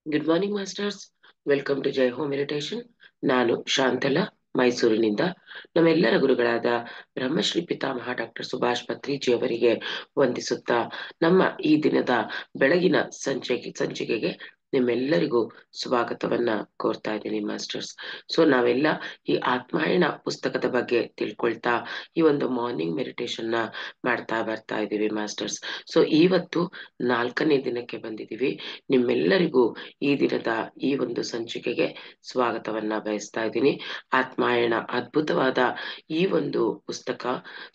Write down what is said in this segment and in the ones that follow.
Good morning masters. Welcome to ಜೈ home meditation. ನಾನು ಶಾಂತಲಾ, ಮೈಸೂರಿನಿಂದ. ನಮ್ಮೆಲ್ಲರ ಗುರುಗಳಾದ ಬ್ರಹ್ಮಶ್ರೀ ಪಿತಾಮಹ ಡಾಕ್ಟರ್ ಸುಭಾಷ್ ಪತ್ರಿಜಿ ಅವರಿಗೆ ವಂದಿಸುತ್ತಾ ನಮ್ಮ ಈ ದಿನದ ಬೆಳಗಿನ ಸಂಚಿಕೆಗೆ ನಿಮ್ಮೆಲ್ಲರಿಗೂ ಸ್ವಾಗತವನ್ನ ಕೋರ್ತಾ ಇದ್ದೀನಿ ಮಾಸ್ಟರ್ಸ್. ಸೊ ನಾವೆಲ್ಲ ಈ ಆತ್ಮಾಯಣ ಪುಸ್ತಕದ ಬಗ್ಗೆ ತಿಳ್ಕೊಳ್ತಾ ಈ ಒಂದು ಮಾರ್ನಿಂಗ್ ಮೆಡಿಟೇಷನ್ ನ ಮಾಡ್ತಾ ಬರ್ತಾ ಇದ್ದೀವಿ ಮಾಸ್ಟರ್ಸ್. ಸೊ ಇವತ್ತು 4ನೇ ದಿನಕ್ಕೆ ಬಂದಿದ್ದೀವಿ. ನಿಮ್ಮೆಲ್ಲರಿಗೂ ಈ ದಿನದ ಈ ಒಂದು ಸಂಚಿಕೆಗೆ ಸ್ವಾಗತವನ್ನ ಬಯಸ್ತಾ ಇದ್ದೀನಿ. ಆತ್ಮಾಯಣ ಅದ್ಭುತವಾದ ಈ ಒಂದು ಪುಸ್ತಕ.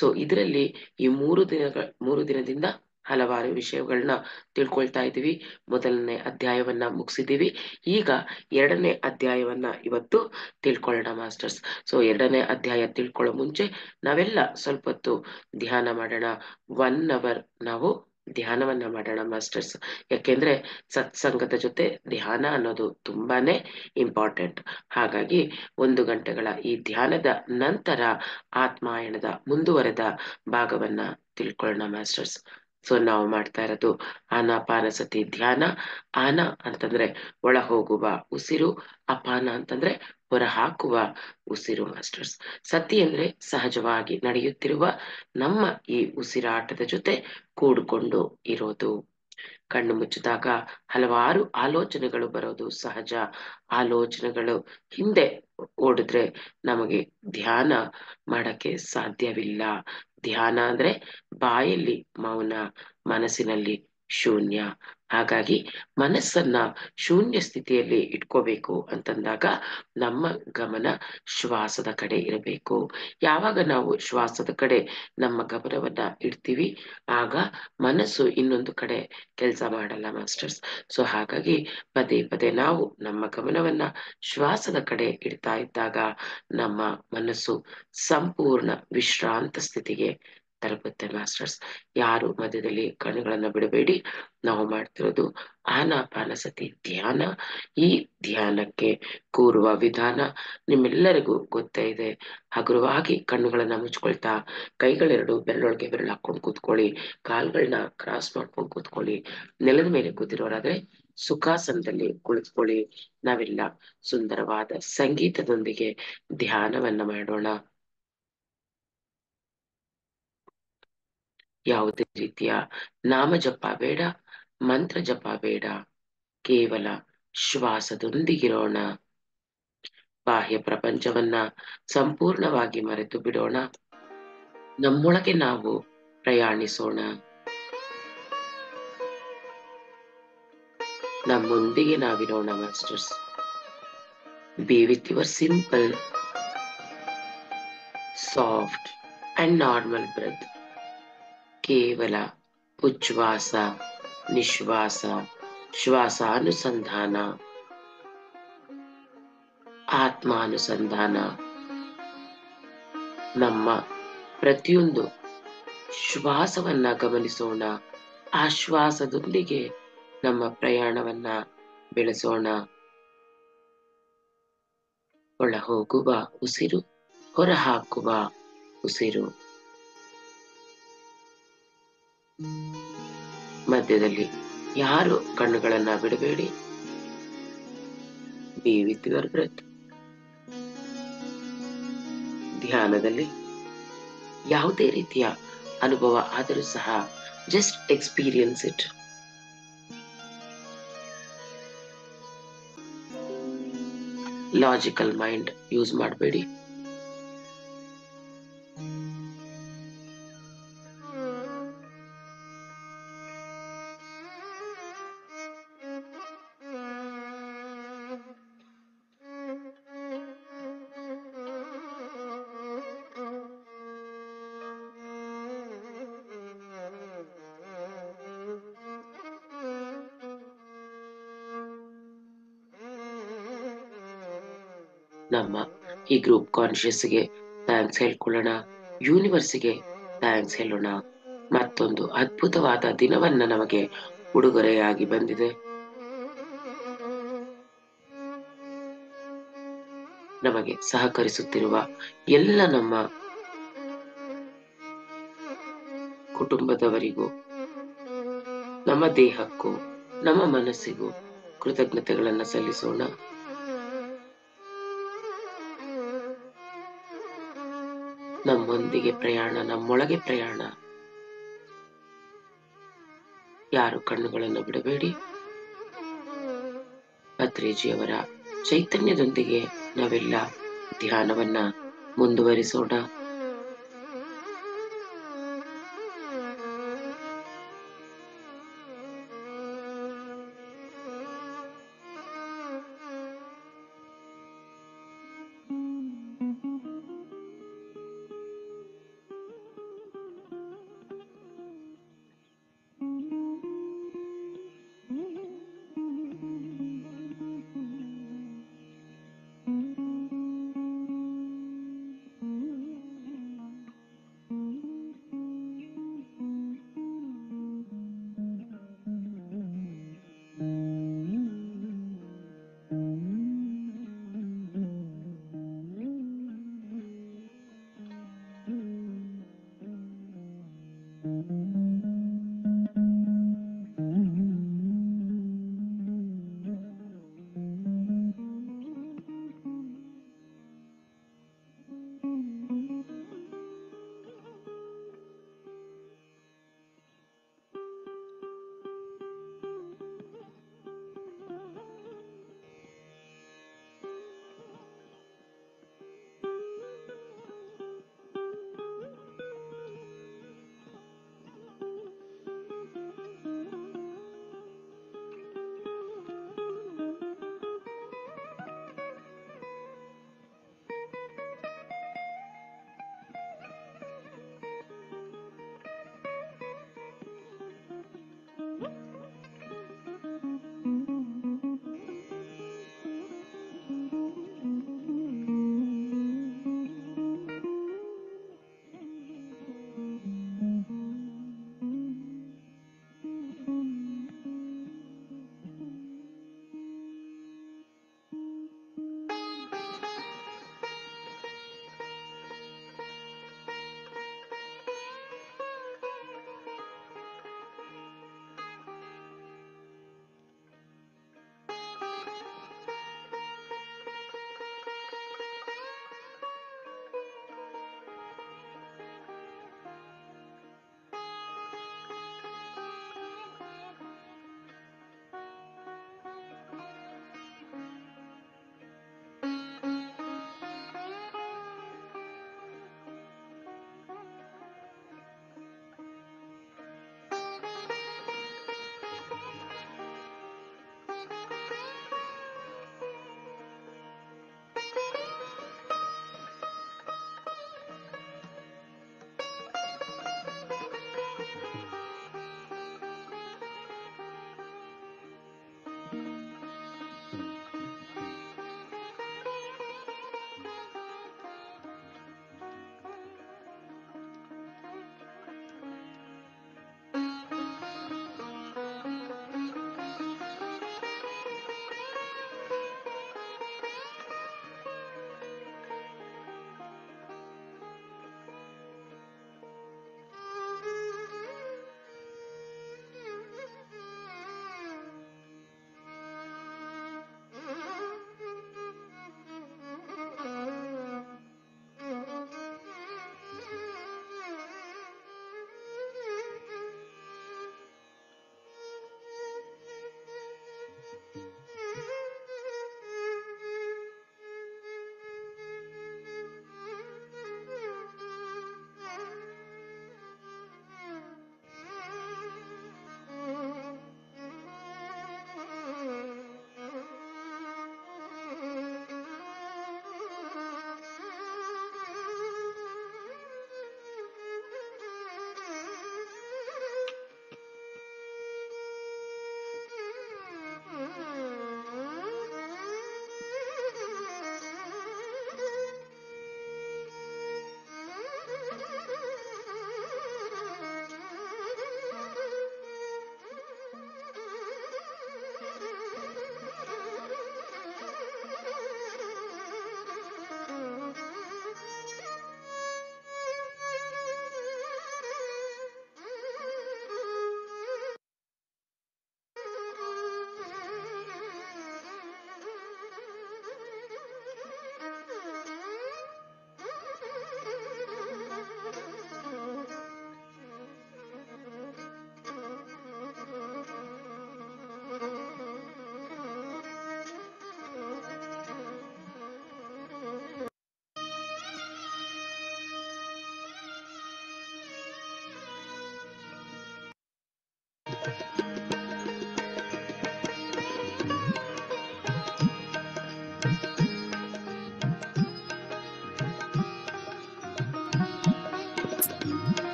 ಸೊ ಇದರಲ್ಲಿ ಈ 3 ದಿನದಿಂದ ಹಲವಾರು ವಿಷಯಗಳನ್ನ ತಿಳ್ಕೊಳ್ತಾ ಇದ್ದೀವಿ. ಮೊದಲನೇ ಅಧ್ಯಾಯವನ್ನ ಮುಗಿಸಿದ್ದೀವಿ. ಈಗ 2ನೇ ಅಧ್ಯಾಯವನ್ನ ಇವತ್ತು ತಿಳ್ಕೊಳ್ಳೋಣ ಮಾಸ್ಟರ್ಸ್. ಸೊ 2ನೇ ಅಧ್ಯಾಯ ತಿಳ್ಕೊಳ್ಳೋ ಮುಂಚೆ ನಾವೆಲ್ಲ ಸ್ವಲ್ಪ ಹೊತ್ತು ಧ್ಯಾನ ಮಾಡೋಣ. 1 ಅವರ್ ನಾವು ಧ್ಯಾನವನ್ನ ಮಾಡೋಣ ಮಾಸ್ಟರ್ಸ್. ಯಾಕೆಂದ್ರೆ ಸತ್ಸಂಗದ ಜೊತೆ ಧ್ಯಾನ ಅನ್ನೋದು ತುಂಬಾನೇ ಇಂಪಾರ್ಟೆಂಟ್. ಹಾಗಾಗಿ 1 ಗಂಟೆಗಳ ಈ ಧ್ಯಾನದ ನಂತರ ಆತ್ಮಾಯಣದ ಮುಂದುವರೆದ ಭಾಗವನ್ನ ತಿಳ್ಕೊಳ್ಳೋಣ ಮಾಸ್ಟರ್ಸ್. ಸೊ ನಾವು ಮಾಡ್ತಾ ಇರೋದು ಆನಾಪಾನಸತಿ ಧ್ಯಾನ. ಆನ ಅಂತಂದ್ರೆ ಒಳ ಹೋಗುವ ಉಸಿರು, ಅಪಾನ ಅಂತಂದ್ರೆ ಹೊರ ಹಾಕುವ ಉಸಿರು ಮಾಸ್ಟರ್ಸ್. ಸತಿ ಅಂದ್ರೆ ಸಹಜವಾಗಿ ನಡೆಯುತ್ತಿರುವ ನಮ್ಮ ಈ ಉಸಿರಾಟದ ಜೊತೆ ಕೂಡಿಕೊಂಡು ಇರೋದು. ಕಣ್ಣು ಮುಚ್ಚಿದಾಗ ಹಲವಾರು ಆಲೋಚನೆಗಳು ಬರೋದು ಸಹಜ. ಆಲೋಚನೆಗಳು ಹಿಂದೆ ಓಡಿದ್ರೆ ನಮಗೆ ಧ್ಯಾನ ಮಾಡಕ್ಕೆ ಸಾಧ್ಯವಿಲ್ಲ. ಧ್ಯಾನ ಅಂದ್ರೆ ಬಾಯಲ್ಲಿ ಮೌನ, ಮನಸ್ಸಿನಲ್ಲಿ ಶೂನ್ಯ. ಹಾಗಾಗಿ ಮನಸ್ಸನ್ನ ಶೂನ್ಯ ಸ್ಥಿತಿಯಲ್ಲಿ ಇಟ್ಕೋಬೇಕು ಅಂತಂದಾಗ ನಮ್ಮ ಗಮನ ಶ್ವಾಸದ ಕಡೆ ಇರಬೇಕು. ಯಾವಾಗ ನಾವು ಶ್ವಾಸದ ಕಡೆ ನಮ್ಮ ಗಮನವನ್ನ ಇಡ್ತೀವಿ ಆಗ ಮನಸ್ಸು ಇನ್ನೊಂದು ಕಡೆ ಕೆಲಸ ಮಾಡಲ್ಲ ಮಾಸ್ಟರ್ಸ್. ಸೊ ಹಾಗಾಗಿ ಪದೇ ಪದೇ ನಾವು ನಮ್ಮ ಗಮನವನ್ನ ಶ್ವಾಸದ ಕಡೆ ಇಡ್ತಾ ಇದ್ದಾಗ ನಮ್ಮ ಮನಸ್ಸು ಸಂಪೂರ್ಣ ವಿಶ್ರಾಂತ ಸ್ಥಿತಿಗೆ ತಲುಪುತ್ತೆ ಮಾಸ್ಟರ್ಸ್. ಯಾರು ಮಧ್ಯದಲ್ಲಿ ಕಣ್ಣುಗಳನ್ನ ಬಿಡಬೇಡಿ. ನಾವು ಮಾಡ್ತಿರೋದು ಆನಾಪಾನಸತಿ ಧ್ಯಾನ. ಈ ಧ್ಯಾನಕ್ಕೆ ಕೂರುವ ವಿಧಾನ ನಿಮ್ಮೆಲ್ಲರಿಗೂ ಗೊತ್ತೇ ಇದೆ. ಹಗುರವಾಗಿ ಕಣ್ಣುಗಳನ್ನ ಮುಚ್ಕೊಳ್ತಾ ಕೈಗಳೆರಡು ಬೆರಳೊಳಗೆ ಬೆರಳು ಹಾಕೊಂಡು ಕೂತ್ಕೊಳ್ಳಿ. ಕಾಲ್ಗಳನ್ನ ಕ್ರಾಸ್ ಮಾಡ್ಕೊಂಡು ಕೂತ್ಕೊಳ್ಳಿ. ನೆಲದ ಮೇಲೆ ಕೂತಿರೋರಾದ್ರೆ ಸುಖಾಸನದಲ್ಲಿ ಕುಳಿತುಕೊಳ್ಳಿ. ನಾವೆಲ್ಲ ಸುಂದರವಾದ ಸಂಗೀತದೊಂದಿಗೆ ಧ್ಯಾನವನ್ನ ಮಾಡೋಣ. ಯಾವುದೇ ರೀತಿಯ ನಾಮ ಜಪ ಬೇಡ, ಮಂತ್ರ ಜಪ ಬೇಡ. ಕೇವಲ ಶ್ವಾಸದೊಂದಿಗಿರೋಣ. ಬಾಹ್ಯ ಪ್ರಪಂಚವನ್ನ ಸಂಪೂರ್ಣವಾಗಿ ಮರೆತು ಬಿಡೋಣ. ನಮ್ಮೊಳಗೆ ನಾವು ಪ್ರಯಾಣಿಸೋಣ. ನಮ್ಮೊಂದಿಗೆ ನಾವಿರೋಣ masters. Be with your simple, soft and normal breath. ಕೇವಲ ಉಚ್ಛ್ವಾಸ, ನಿಶ್ವಾಸ, ಶ್ವಾಸಾನುಸಂಧಾನ, ಆತ್ಮಾನುಸಂಧಾನ. ನಮ್ಮ ಪ್ರತಿಯೊಂದು ಶ್ವಾಸವನ್ನ ಗಮನಿಸೋಣ. ಆ ಶ್ವಾಸದೊಂದಿಗೆ ನಮ್ಮ ಪ್ರಯಾಣವನ್ನ ಬೆಳೆಸೋಣ. ಒಳ ಹೋಗುವ ಉಸಿರು, ಹೊರ ಹಾಕುವ ಉಸಿರು. ಮಧ್ಯದಲ್ಲಿ ಯಾರು ಕಣ್ಣುಗಳನ್ನ ಬಿಡಬೇಡಿ. Be with your breath. ಧ್ಯಾನದಲ್ಲಿ ಯಾವುದೇ ರೀತಿಯ ಅನುಭವ ಆದರೂ ಸಹ just experience it. Logical mind use ಮಾಡಬೇಡಿ. ನಮ್ಮ ಈ ಗ್ರೂಪ್ ಕಾನ್ಶಿಯಸ್ಗೆ ಥ್ಯಾಂಕ್ಸ್ ಹೇಳ್ಕೊಳ್ಳೋಣ. ಯೂನಿವರ್ಸ್ಗೆ ಥ್ಯಾಂಕ್ಸ್ ಹೇಳೋಣ. ಮತ್ತೊಂದು ಅದ್ಭುತವಾದ ದಿನವನ್ನ ನಮಗೆ ಉಡುಗೊರೆಯಾಗಿ ಬಂದಿದೆ. ನಮಗೆ ಸಹಕರಿಸುತ್ತಿರುವ ಎಲ್ಲ ನಮ್ಮ ಕುಟುಂಬದವರಿಗೂ, ನಮ್ಮ ದೇಹಕ್ಕೂ, ನಮ್ಮ ಮನಸ್ಸಿಗೂ ಕೃತಜ್ಞತೆಗಳನ್ನು ಸಲ್ಲಿಸೋಣ. ನಮ್ಮೊಂದಿಗೆ ಪ್ರಯಾಣ, ನಮ್ಮೊಳಗೆ ಪ್ರಯಾಣ. ಯಾರು ಕಣ್ಣುಗಳನ್ನು ಬಿಡಬೇಡಿ. ಭದ್ರೇಜಿಯವರ ಚೈತನ್ಯದೊಂದಿಗೆ ನಾವೆಲ್ಲ ಧ್ಯಾನವನ್ನ ಮುಂದುವರಿಸೋಣ.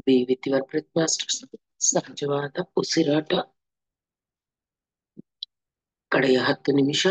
Be with your breath masters. ಸಹಜವಾದ ಉಸಿರಾಟ. ಕಡೆಯ 10 ನಿಮಿಷ.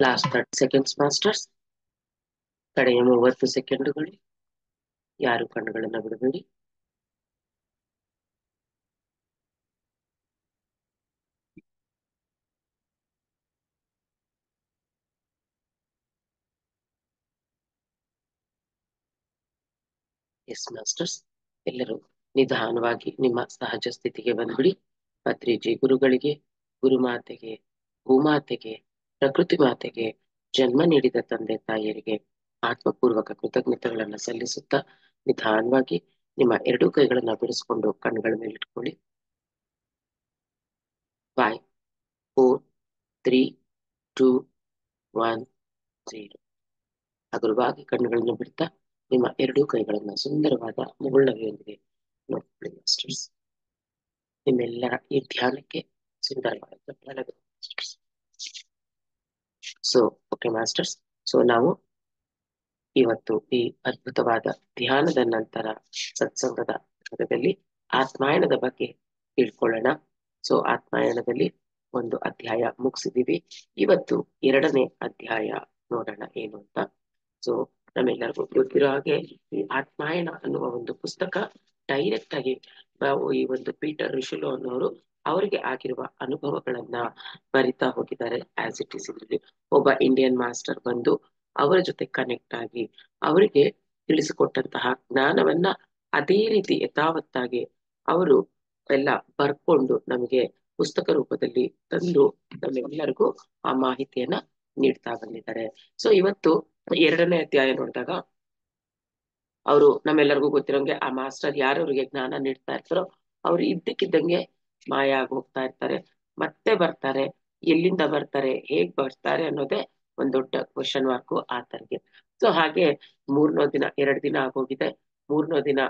Last 30 seconds masters. ಕಡೆಯ 30 ಸೆಕೆಂಡುಗಳು. ಯಾರು ಕಣ್ಣುಗಳನ್ನ ಬಿಡಬೇಡಿ. ಎಸ್ ಮಾಸ್ಟರ್ಸ್, ಎಲ್ಲರೂ ನಿಧಾನವಾಗಿ ನಿಮ್ಮ ಸಹಜ ಸ್ಥಿತಿಗೆ ಬಂದ್ಬಿಡಿ. ಪತ್ರಿಜಿ ಗುರುಗಳಿಗೆ, ಗುರುಮಾತೆಗೆ, ಭೂಮಾತೆಗೆ, ಪ್ರಕೃತಿ ಮಾತೆಗೆ, ಜನ್ಮ ನೀಡಿದ ತಂದೆ ತಾಯಿಯರಿಗೆ ಆತ್ಮಪೂರ್ವಕ ಕೃತಜ್ಞತೆಗಳನ್ನ ಸಲ್ಲಿಸುತ್ತಾ ನಿಧಾನವಾಗಿ ನಿಮ್ಮ ಎರಡೂ ಕೈಗಳನ್ನ ಬಿಡಿಸ್ಕೊಂಡು ಕಣ್ಣುಗಳ ಮೇಲೆ ಇಟ್ಕೊಳ್ಳಿ. 5 4 3 2 1 0. ಹಗುರವಾಗಿ ಕಣ್ಣುಗಳನ್ನು ಬಿಡ್ತಾ ನಿಮ್ಮ ಎರಡೂ ಕೈಗಳನ್ನ ಸುಂದರವಾದ ಮುಗುಳ್ನಗೆಯೊಂದಿಗೆ ನೋಡ್ಕೊಳ್ಳಿ ಮಾಸ್ಟರ್ಸ್. ನಿಮ್ಮೆಲ್ಲರ ಈ ಧ್ಯಾನಕ್ಕೆ ಸುಂದರವಾದ ಧನ್ಯವಾದಗಳು masters. So okay masters, so ನಾವು ಇವತ್ತು ಈ ಅದ್ಭುತವಾದ ಧ್ಯಾನದ ನಂತರ ಸತ್ಸಂಗದ ಭಾಗದಲ್ಲಿ ಆತ್ಮಾಯಣದ ಬಗ್ಗೆ ತಿಳ್ಕೊಳ್ಳೋಣ. ಸೊ ಆತ್ಮಾಯಣದಲ್ಲಿ ಒಂದು ಅಧ್ಯಾಯ ಮುಗಿಸಿದೀವಿ. ಇವತ್ತು 2ನೇ ಅಧ್ಯಾಯ ನೋಡೋಣ ಏನು ಅಂತ. ಸೊ ನಮ್ಮೆಲ್ಲರಿಗೂ ಗೊತ್ತಿರೋ ಹಾಗೆ ಈ ಆತ್ಮಾಯಣ ಅನ್ನುವ ಒಂದು ಪುಸ್ತಕ ಡೈರೆಕ್ಟ್ ಆಗಿ ಈ ಒಂದು ಪೀಟರ್ ರಿಷುಲೋ ಅನ್ನೋರು ಅವರಿಗೆ ಆಗಿರುವ ಅನುಭವಗಳನ್ನ ಬರಿತಾ ಹೋಗಿದ್ದಾರೆ. ಆಸ್ ಇಟ್ ಇಸ್ ಇದರಲ್ಲಿ ಒಬ್ಬ ಇಂಡಿಯನ್ ಮಾಸ್ಟರ್ ಬಂದು ಅವರ ಜೊತೆ ಕನೆಕ್ಟ್ ಆಗಿ ಅವರಿಗೆ ತಿಳಿಸಿಕೊಟ್ಟಂತಹ ಜ್ಞಾನವನ್ನ ಅದೇ ರೀತಿ ಯಥಾವತ್ತಾಗಿ ಅವರು ಎಲ್ಲ ಬರ್ಕೊಂಡು ನಮಗೆ ಪುಸ್ತಕ ರೂಪದಲ್ಲಿ ತಂದು ನಮ್ಮೆಲ್ಲರಿಗೂ ಆ ಮಾಹಿತಿಯನ್ನ ನೀಡ್ತಾ ಬಂದಿದ್ದಾರೆ. ಸೊ ಇವತ್ತು 2ನೇ ಅಧ್ಯಾಯ ನೋಡಿದಾಗ ಅವರು ನಮ್ಮೆಲ್ಲರಿಗೂ ಗೊತ್ತಿರೋಂಗೆ ಆ ಮಾಸ್ಟರ್ ಯಾರವ್ರಿಗೆ ಜ್ಞಾನ ನೀಡ್ತಾ ಇರ್ತಾರೋ ಅವ್ರು ಇದ್ದಕ್ಕಿದ್ದಂಗೆ ಮಾಯ ಆಗಿ ಹೋಗ್ತಾ ಇರ್ತಾರೆ, ಮತ್ತೆ ಬರ್ತಾರೆ. ಎಲ್ಲಿಂದ ಬರ್ತಾರೆ, ಹೇಗ್ ಬರ್ತಾರೆ ಅನ್ನೋದೇ ಒಂದ್ ದೊಡ್ಡ ಕ್ವಶನ್ ಮಾರ್ಕು ಆತನಿಗೆ. ಸೊ ಹಾಗೆ 2 ದಿನ ಆಗೋಗಿದೆ. 3ನೇ ದಿನ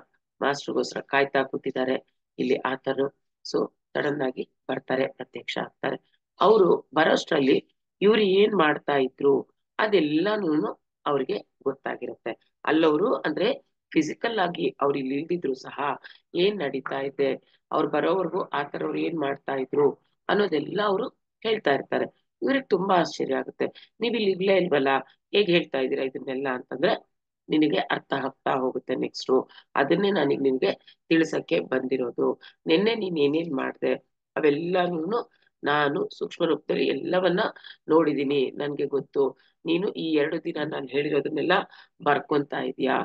ಮಾಸ್ಟರ್ಗೋಸ್ಕರ ಕಾಯ್ತಾ ಕೂತಿದ್ದಾರೆ ಇಲ್ಲಿ ಆತರು. ಸೊ ಸಡನ್ ಆಗಿ ಬರ್ತಾರೆ, ಪ್ರತ್ಯಕ್ಷ ಆಗ್ತಾರೆ. ಅವರು ಬರೋಷ್ಟ್ರಲ್ಲಿ ಇವ್ರು ಏನ್ ಮಾಡ್ತಾ ಇದ್ರು ಅದೆಲ್ಲಾನು ಅವ್ರಿಗೆ ಗೊತ್ತಾಗಿರುತ್ತೆ. ಅಲ್ಲವರು ಅಂದ್ರೆ ಫಿಸಿಕಲ್ ಆಗಿ ಅವ್ರು ಇಲ್ಲಿ ಇಲ್ದಿದ್ರು ಸಹ ಏನ್ ನಡೀತಾ ಇದೆ, ಅವ್ರು ಬರೋವರೆಗೂ ಆತರವ್ರು ಏನ್ ಮಾಡ್ತಾ ಇದ್ರು ಅನ್ನೋದೆಲ್ಲ ಅವರು ಹೇಳ್ತಾ ಇರ್ತಾರೆ. ಇವ್ರಿಗೆ ತುಂಬಾ ಆಶ್ಚರ್ಯ ಆಗುತ್ತೆ. ನೀವ್ ಇಲ್ಲಿ ಇರ್ಲೇ ಇಲ್ವಲ್ಲ, ಹೇಗ್ ಹೇಳ್ತಾ ಇದೀರಾ ಇದನ್ನೆಲ್ಲ ಅಂತಂದ್ರೆ ನಿನಗೆ ಅರ್ಥ ಆಗ್ತಾ ಹೋಗುತ್ತೆ ನೆಕ್ಸ್ಟ್. ಅದನ್ನೇ ನನಗೆ ನಿನ್ಗೆ ತಿಳ್ಸಕ್ಕೆ ಬಂದಿರೋದು. ನಿನ್ನೆ ನೀನ್ ಏನೇನ್ ಮಾಡ್ದೆ ಅವೆಲ್ಲಾನು ನಾನು ಸೂಕ್ಷ್ಮ ರೂಪದಲ್ಲಿ ಎಲ್ಲವನ್ನ ನೋಡಿದೀನಿ, ನನ್ಗೆ ಗೊತ್ತು. ನೀನು ಈ 2 ದಿನ ನಾನು ಹೇಳಿರೋದನ್ನೆಲ್ಲ ಬರ್ಕೊಂತಾ ಇದೀಯಾ.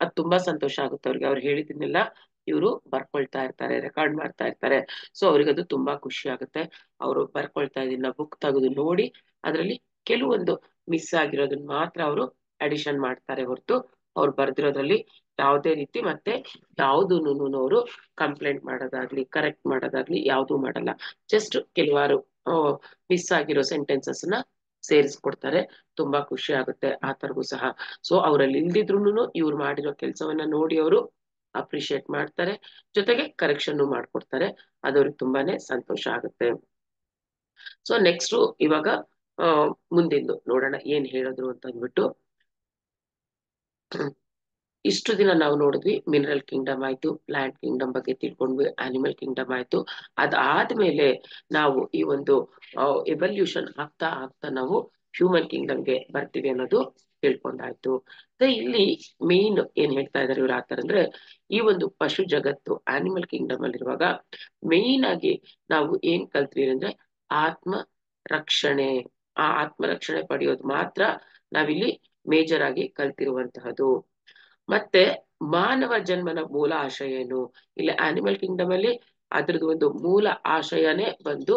ಅದ್ ತುಂಬಾ ಸಂತೋಷ ಆಗುತ್ತೆ ಅವ್ರಿಗೆ. ಅವ್ರು ಹೇಳಿದನ್ನೆಲ್ಲ ಇವರು ಬರ್ಕೊಳ್ತಾ ಇರ್ತಾರೆ, ರೆಕಾರ್ಡ್ ಮಾಡ್ತಾ ಇರ್ತಾರೆ. ಸೊ ಅವ್ರಿಗೆ ಅದು ತುಂಬಾ ಖುಷಿ ಆಗುತ್ತೆ. ಅವರು ಬರ್ಕೊಳ್ತಾ ಇದನ್ನ ಬುಕ್ ತೆಗೆದು ನೋಡಿ ಅದರಲ್ಲಿ ಕೆಲವೊಂದು ಮಿಸ್ ಆಗಿರೋದನ್ನ ಮಾತ್ರ ಅವರು ಅಡಿಷನ್ ಮಾಡ್ತಾರೆ ಹೊರತು ಅವ್ರು ಬರ್ದಿರೋದ್ರಲ್ಲಿ ಯಾವುದೇ ರೀತಿ ಮತ್ತೆ ಯಾವ್ದೂನು ಅವರು ಕಂಪ್ಲೇಂಟ್ ಮಾಡೋದಾಗ್ಲಿ ಕರೆಕ್ಟ್ ಮಾಡೋದಾಗ್ಲಿ ಯಾವ್ದು ಮಾಡಲ್ಲ. ಜಸ್ಟ್ ಕೆಲವಾರು ಮಿಸ್ ಆಗಿರೋ ಸೆಂಟೆನ್ಸಸ್ ನ ಸೇರಿಸ್ಕೊಡ್ತಾರೆ. ತುಂಬಾ ಖುಷಿ ಆಗುತ್ತೆ ಆತರ್ಗೂ ಸಹ. ಸೊ ಅವರಲ್ಲಿ ಇಲ್ದಿದ್ರುನು ಇವ್ರು ಮಾಡಿರೋ ಕೆಲಸವನ್ನ ನೋಡಿ ಅವರು ಅಪ್ರಿಶಿಯೇಟ್ ಮಾಡ್ತಾರೆ, ಜೊತೆಗೆ ಕರೆಕ್ಷನ್ ಮಾಡ್ಕೊಡ್ತಾರೆ. ಅದವ್ರಿಗೆ ತುಂಬಾನೇ ಸಂತೋಷ ಆಗುತ್ತೆ. ಸೊ ನೆಕ್ಸ್ಟ್ ಇವಾಗ ಮುಂದಿಂದು ನೋಡೋಣ ಏನ್ ಹೇಳಿದ್ರು ಅಂತ ಅಂದ್ಬಿಟ್ಟು. ಇಷ್ಟು ದಿನ ನಾವು ನೋಡಿದ್ವಿ ಮಿನರಲ್ ಕಿಂಗ್ಡಮ್ ಆಯ್ತು, ಪ್ಲಾಂಟ್ ಕಿಂಗ್ಡಮ್ ಬಗ್ಗೆ ತಿಳ್ಕೊಂಡ್ವಿ, ಅನಿಮಲ್ ಕಿಂಗ್ಡಮ್ ಆಯ್ತು. ಅದಾದ್ಮೇಲೆ ನಾವು ಈ ಒಂದು ಎವಲ್ಯೂಷನ್ ಆಗ್ತಾ ಆಗ್ತಾ ನಾವು ಹ್ಯೂಮನ್ ಕಿಂಗ್ಡಮ್ಗೆ ಬರ್ತೀವಿ ಅನ್ನೋದು ತಿಳ್ಕೊಂಡಾಯ್ತು. ಇಲ್ಲಿ ಮೇನ್ ಏನ್ ಹೇಳ್ತಾ ಇದಾರೆ ಇವ್ರು ಆತರ ಅಂದ್ರೆ ಈ ಒಂದು ಪಶು ಜಗತ್ತು ಆನಿಮಲ್ ಕಿಂಗ್ಡಮ್ ಅಲ್ಲಿರುವಾಗ ಮೇನ್ ಆಗಿ ನಾವು ಏನ್ ಕಲ್ತ್ವಿ ಅಂದ್ರೆ ಆತ್ಮ ರಕ್ಷಣೆ. ಆ ಆತ್ಮ ರಕ್ಷಣೆ ಪಡೆಯೋದು ಮಾತ್ರ ನಾವಿಲ್ಲಿ ಮೇಜರ್ ಆಗಿ ಕಲ್ತಿರುವಂತಹದ್ದು. ಮತ್ತೆ ಮಾನವ ಜನ್ಮನ ಮೂಲ ಆಶಯ ಏನು, ಇಲ್ಲಿ ಆನಿಮಲ್ ಕಿಂಗ್ಡಮ್ ಅಲ್ಲಿ ಅದ್ರದ್ದು ಒಂದು ಮೂಲ ಆಶಯನೇ ಬಂದು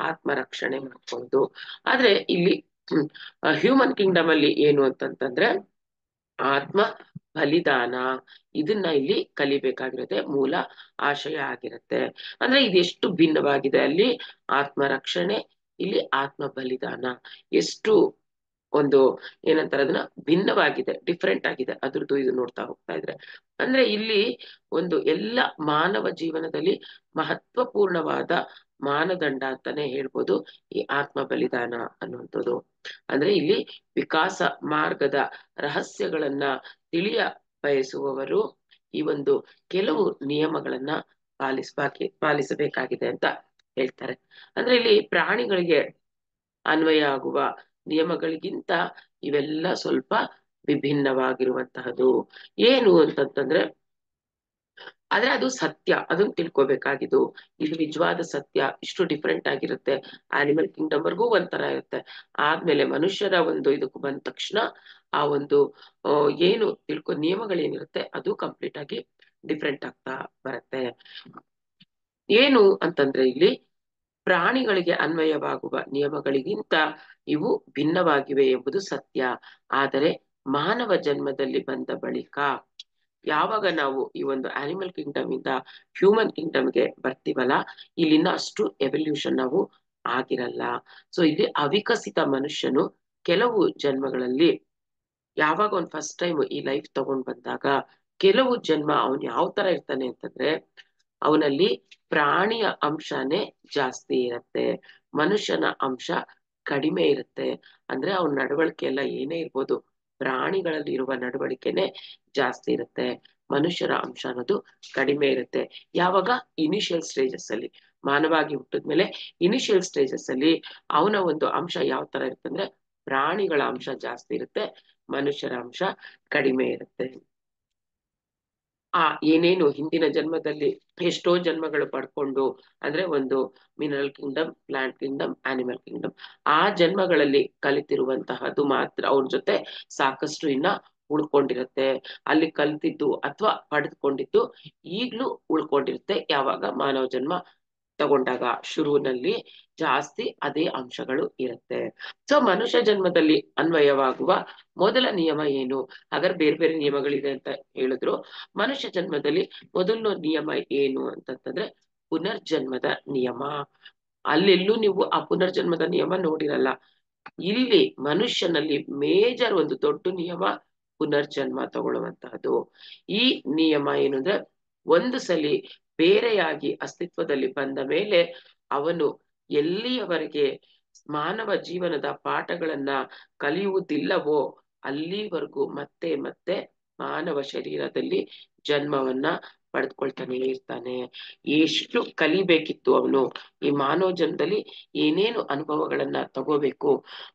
ಆತ್ಮರಕ್ಷಣೆ ಮಾಡ್ಕೊಂಡು. ಆದ್ರೆ ಇಲ್ಲಿ ಹ್ಯೂಮನ್ ಕಿಂಗ್ಡಮ್ ಅಲ್ಲಿ ಏನು ಅಂತಂತಂದ್ರೆ ಆತ್ಮ ಬಲಿದಾನ, ಇದನ್ನ ಇಲ್ಲಿ ಕಲಿಬೇಕಾಗಿರುತ್ತೆ, ಮೂಲ ಆಶಯ ಆಗಿರುತ್ತೆ. ಅಂದ್ರೆ ಇದೆಷ್ಟು ಭಿನ್ನವಾಗಿದೆ ಅಲ್ಲಿ ಆತ್ಮರಕ್ಷಣೆ, ಇಲ್ಲಿ ಆತ್ಮ ಬಲಿದಾನ ಎಷ್ಟು ಒಂದು ಏನಂತಾರೆ ಅದನ್ನ ಭಿನ್ನವಾಗಿದೆ, ಡಿಫ್ರೆಂಟ್ ಆಗಿದೆ ಅದ್ರದ್ದು ಇದು ನೋಡ್ತಾ ಹೋಗ್ತಾ ಇದ್ರೆ. ಅಂದ್ರೆ ಇಲ್ಲಿ ಒಂದು ಎಲ್ಲ ಮಾನವ ಜೀವನದಲ್ಲಿ ಮಹತ್ವಪೂರ್ಣವಾದ ಮಾನದಂಡ ಅಂತಾನೆ ಹೇಳ್ಬೋದು ಈ ಆತ್ಮ ಬಲಿದಾನ ಅನ್ನುವಂಥದ್ದು. ಅಂದ್ರೆ ಇಲ್ಲಿ ವಿಕಾಸ ಮಾರ್ಗದ ರಹಸ್ಯಗಳನ್ನ ತಿಳಿಯ ಬಯಸುವವರು ಈ ಒಂದು ಕೆಲವು ನಿಯಮಗಳನ್ನ ಪಾಲಿಸಬೇಕಾಗಿದೆ ಅಂತ ಹೇಳ್ತಾರೆ. ಅಂದ್ರೆ ಇಲ್ಲಿ ಪ್ರಾಣಿಗಳಿಗೆ ಅನ್ವಯ ಆಗುವ ನಿಯಮಗಳಿಗಿಂತ ಇವೆಲ್ಲ ಸ್ವಲ್ಪ ವಿಭಿನ್ನವಾಗಿರುವಂತಹದ್ದು. ಏನು ಅಂತಂತಂದ್ರೆ ಆದ್ರೆ ಅದು ಸತ್ಯ, ಅದನ್ನ ತಿಳ್ಕೊಬೇಕಾಗಿದ್ದು. ಇದು ನಿಜವಾದ ಸತ್ಯ, ಇಷ್ಟು ಡಿಫ್ರೆಂಟ್ ಆಗಿರುತ್ತೆ. ಆನಿಮಲ್ ಕಿಂಗ್ಡಮ್ ವರ್ಗೂ ಒಂಥರ ಇರುತ್ತೆ, ಆದ್ಮೇಲೆ ಮನುಷ್ಯರ ಒಂದು ಇದಕ್ಕೂ ಬಂದ ತಕ್ಷಣ ಆ ಒಂದು ಏನು ನಿಯಮಗಳೇನಿರುತ್ತೆ ಅದು ಕಂಪ್ಲೀಟ್ ಆಗಿ ಡಿಫ್ರೆಂಟ್ ಆಗ್ತಾ ಬರುತ್ತೆ. ಏನು ಅಂತಂದ್ರೆ ಇಲ್ಲಿ ಪ್ರಾಣಿಗಳಿಗೆ ಅನ್ವಯವಾಗುವ ನಿಯಮಗಳಿಗಿಂತ ಇವು ಭಿನ್ನವಾಗಿವೆ ಎಂಬುದು ಸತ್ಯ. ಆದರೆ ಮಾನವ ಜನ್ಮದಲ್ಲಿ ಬಂದ ಬಳಿಕ ಯಾವಾಗ ನಾವು ಈ ಒಂದು ಆನಿಮಲ್ ಕಿಂಗ್ಡಮ್ ಇಂದ ಹ್ಯೂಮನ್ ಕಿಂಗ್ಡಮ್ಗೆ ಬರ್ತೀವಲ್ಲ, ಇಲ್ಲಿನ ಅಷ್ಟು ಎವಲ್ಯೂಷನ್ ನಾವು ಆಗಿರಲ್ಲ. ಸೊ ಇಲ್ಲಿ ಅವಿಕಸಿತ ಮನುಷ್ಯನು ಕೆಲವು ಜನ್ಮಗಳಲ್ಲಿ ಯಾವಾಗ ಅವ್ನು ಫಸ್ಟ್ ಟೈಮ್ ಈ ಲೈಫ್ ತಗೊಂಡ್ ಬಂದಾಗ ಕೆಲವು ಜನ್ಮ ಅವನ್ ಯಾವ ತರ ಇರ್ತಾನೆ ಅಂತಂದ್ರೆ ಅವನಲ್ಲಿ ಪ್ರಾಣಿಯ ಅಂಶನೇ ಜಾಸ್ತಿ ಇರತ್ತೆ, ಮನುಷ್ಯನ ಅಂಶ ಕಡಿಮೆ ಇರುತ್ತೆ. ಅಂದ್ರೆ ಅವನ ನಡವಳಿಕೆ ಎಲ್ಲ ಏನೇ ಇರ್ಬೋದು ಪ್ರಾಣಿಗಳಲ್ಲಿ ಇರುವ ನಡವಳಿಕೆನೆ ಜಾಸ್ತಿ ಇರುತ್ತೆ. ಮನುಷ್ಯರ ಅಂಶ ಅನ್ನೋದು ಕಡಿಮೆ ಇರುತ್ತೆ. ಯಾವಾಗ ಇನಿಷಿಯಲ್ ಸ್ಟೇಜಸ್ ಅಲ್ಲಿ ಮಾನವಾಗಿ ಹುಟ್ಟಿದ್ಮೇಲೆ ಇನಿಷಿಯಲ್ ಸ್ಟೇಜಸ್ ಅಲ್ಲಿ ಅವನ ಒಂದು ಅಂಶ ಯಾವ ತರ ಇರುತ್ತೆ ಅಂದ್ರೆ ಪ್ರಾಣಿಗಳ ಅಂಶ ಜಾಸ್ತಿ ಇರುತ್ತೆ, ಮನುಷ್ಯರ ಅಂಶ ಕಡಿಮೆ ಇರುತ್ತೆ. ಏನೇನು ಹಿಂದಿನ ಜನ್ಮದಲ್ಲಿ ಎಷ್ಟೋ ಜನ್ಮಗಳು ಪಡ್ಕೊಂಡು ಅಂದ್ರೆ ಒಂದು mineral Kingdom, plant Kingdom, animal Kingdom, ಆ ಜನ್ಮಗಳಲ್ಲಿ ಕಲಿತಿರುವಂತಹದ್ದು ಮಾತ್ರ ಅವ್ರ ಜೊತೆ ಸಾಕಷ್ಟು ಇನ್ನ ಉಳ್ಕೊಂಡಿರುತ್ತೆ. ಅಲ್ಲಿ ಕಲ್ತಿದ್ದು ಅಥವಾ ಪಡೆದುಕೊಂಡಿದ್ದು ಈಗ್ಲೂ ಉಳ್ಕೊಂಡಿರುತ್ತೆ. ಯಾವಾಗ ಮಾನವ ಜನ್ಮ ತಗೊಂಡಾಗ ಶುರುವಿನಲ್ಲಿ ಜಾಸ್ತಿ ಅದೇ ಅಂಶಗಳು ಇರುತ್ತೆ. ಸೊ ಮನುಷ್ಯ ಜನ್ಮದಲ್ಲಿ ಅನ್ವಯವಾಗುವ ಮೊದಲ ನಿಯಮ ಏನು? ಹಾಗಾದ್ರೆ ಬೇರೆ ಬೇರೆ ನಿಯಮಗಳಿದೆ ಅಂತ ಹೇಳಿದ್ರು. ಮನುಷ್ಯ ಜನ್ಮದಲ್ಲಿ ಮೊದಲ ನಿಯಮ ಏನು ಅಂತಂತಂದ್ರೆ ಪುನರ್ಜನ್ಮದ ನಿಯಮ. ಅಲ್ಲೆಲ್ಲೂ ನೀವು ಆ ಪುನರ್ಜನ್ಮದ ನಿಯಮ ನೋಡಿರಲ್ಲ. ಇಲ್ಲಿ ಮನುಷ್ಯನಲ್ಲಿ ಮೇಜರ್ ಒಂದು ದೊಡ್ಡ ನಿಯಮ ಪುನರ್ಜನ್ಮ ತಗೊಳ್ಳುವಂತಹದ್ದು. ಈ ನಿಯಮ ಏನು ಅಂದ್ರೆ ಒಂದು ಸಲಿ ಬೇರೆಯಾಗಿ ಅಸ್ತಿತ್ವದಲ್ಲಿ ಬಂದ ಮೇಲೆ ಅವನು ಎಲ್ಲಿಯವರೆಗೆ ಮಾನವ ಜೀವನದ ಪಾಠಗಳನ್ನ ಕಲಿಯುವುದಿಲ್ಲವೋ ಅಲ್ಲಿವರೆಗೂ ಮತ್ತೆ ಮತ್ತೆ ಮಾನವ ಶರೀರದಲ್ಲಿ ಜನ್ಮವನ್ನ ಪಡೆದುಕೊಳ್ತಾನೆ ಇರ್ತಾನೆ. ಎಷ್ಟು ಕಲಿಬೇಕಿತ್ತು ಅವನು ಈ ಮಾನವ ಜನ್ಮದಲ್ಲಿ, ಏನೇನು ಅನುಭವಗಳನ್ನ ತಗೋಬೇಕು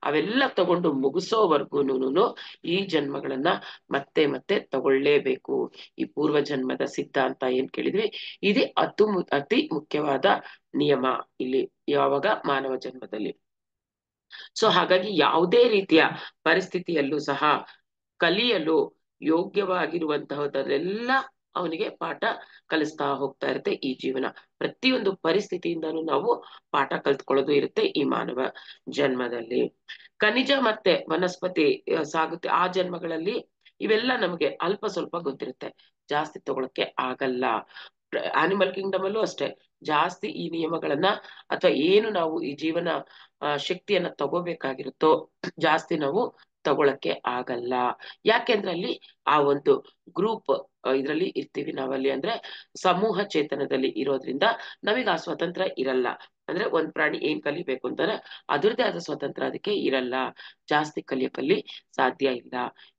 ಅವೆಲ್ಲ ತಗೊಂಡು ಮುಗಿಸೋವರ್ಗುನು ಈ ಜನ್ಮಗಳನ್ನ ಮತ್ತೆ ಮತ್ತೆ ತಗೊಳ್ಳೇಬೇಕು. ಈ ಪೂರ್ವ ಜನ್ಮದ ಸಿದ್ಧಾಂತ ಏನ್ ಕೇಳಿದ್ವಿ, ಇದು ಅತಿ ಮುಖ್ಯವಾದ ನಿಯಮ ಇಲ್ಲಿ ಯಾವಾಗ ಮಾನವ ಜನ್ಮದಲ್ಲಿ. ಸೊ ಹಾಗಾಗಿ ಯಾವುದೇ ರೀತಿಯ ಪರಿಸ್ಥಿತಿಯಲ್ಲೂ ಸಹ ಕಲಿಯಲು ಯೋಗ್ಯವಾಗಿರುವಂತಹದೆಲ್ಲ ಅವನಿಗೆ ಪಾಠ ಕಲಿಸ್ತಾ ಹೋಗ್ತಾ ಇರುತ್ತೆ ಈ ಜೀವನ. ಪ್ರತಿಯೊಂದು ಪರಿಸ್ಥಿತಿಯಿಂದನೂ ನಾವು ಪಾಠ ಕಲ್ತ್ಕೊಳ್ಳೋದು ಇರುತ್ತೆ ಈ ಮಾನವ ಜನ್ಮದಲ್ಲಿ. ಖನಿಜ ಮತ್ತೆ ವನಸ್ಪತಿ ಸಾಗುತ್ತೆ ಆ ಜನ್ಮಗಳಲ್ಲಿ ಇವೆಲ್ಲ ನಮಗೆ ಅಲ್ಪ ಸ್ವಲ್ಪ ಗೊತ್ತಿರುತ್ತೆ, ಜಾಸ್ತಿ ತಗೊಳಕ್ಕೆ ಆಗಲ್ಲ. ಆನಿಮಲ್ ಕಿಂಗ್ಡಮ್ ಅಲ್ಲೂ ಅಷ್ಟೇ ಜಾಸ್ತಿ ಈ ನಿಯಮಗಳನ್ನ ಅಥವಾ ಏನು ನಾವು ಈ ಜೀವನ ಶಕ್ತಿಯನ್ನ ತಗೋಬೇಕಾಗಿರುತ್ತೋ ಜಾಸ್ತಿ ನಾವು ತಗೊಳಕ್ಕೆ ಆಗಲ್ಲ. ಯಾಕೆಂದ್ರೆ ಅಲ್ಲಿ ಆ ಒಂದು ಗ್ರೂಪ್ ಇದ್ರಲ್ಲಿ ಇರ್ತೀವಿ ನಾವಲ್ಲಿ, ಅಂದ್ರೆ ಸಮೂಹ ಚೇತನದಲ್ಲಿ ಇರೋದ್ರಿಂದ ನಮಗ್ ಆ ಸ್ವತಂತ್ರ ಇರಲ್ಲ. ಅಂದ್ರೆ ಒಂದ್ ಪ್ರಾಣಿ ಏನ್ ಕಲಿಬೇಕು ಅಂತಾನೆ ಅದ್ರದ್ದೇ ಆದ ಸ್ವತಂತ್ರ ಅದಕ್ಕೆ ಇರಲ್ಲ, ಜಾಸ್ತಿ ಕಲಿಯಕಲ್ಲಿ ಸಾಧ್ಯ ಇಲ್ಲ.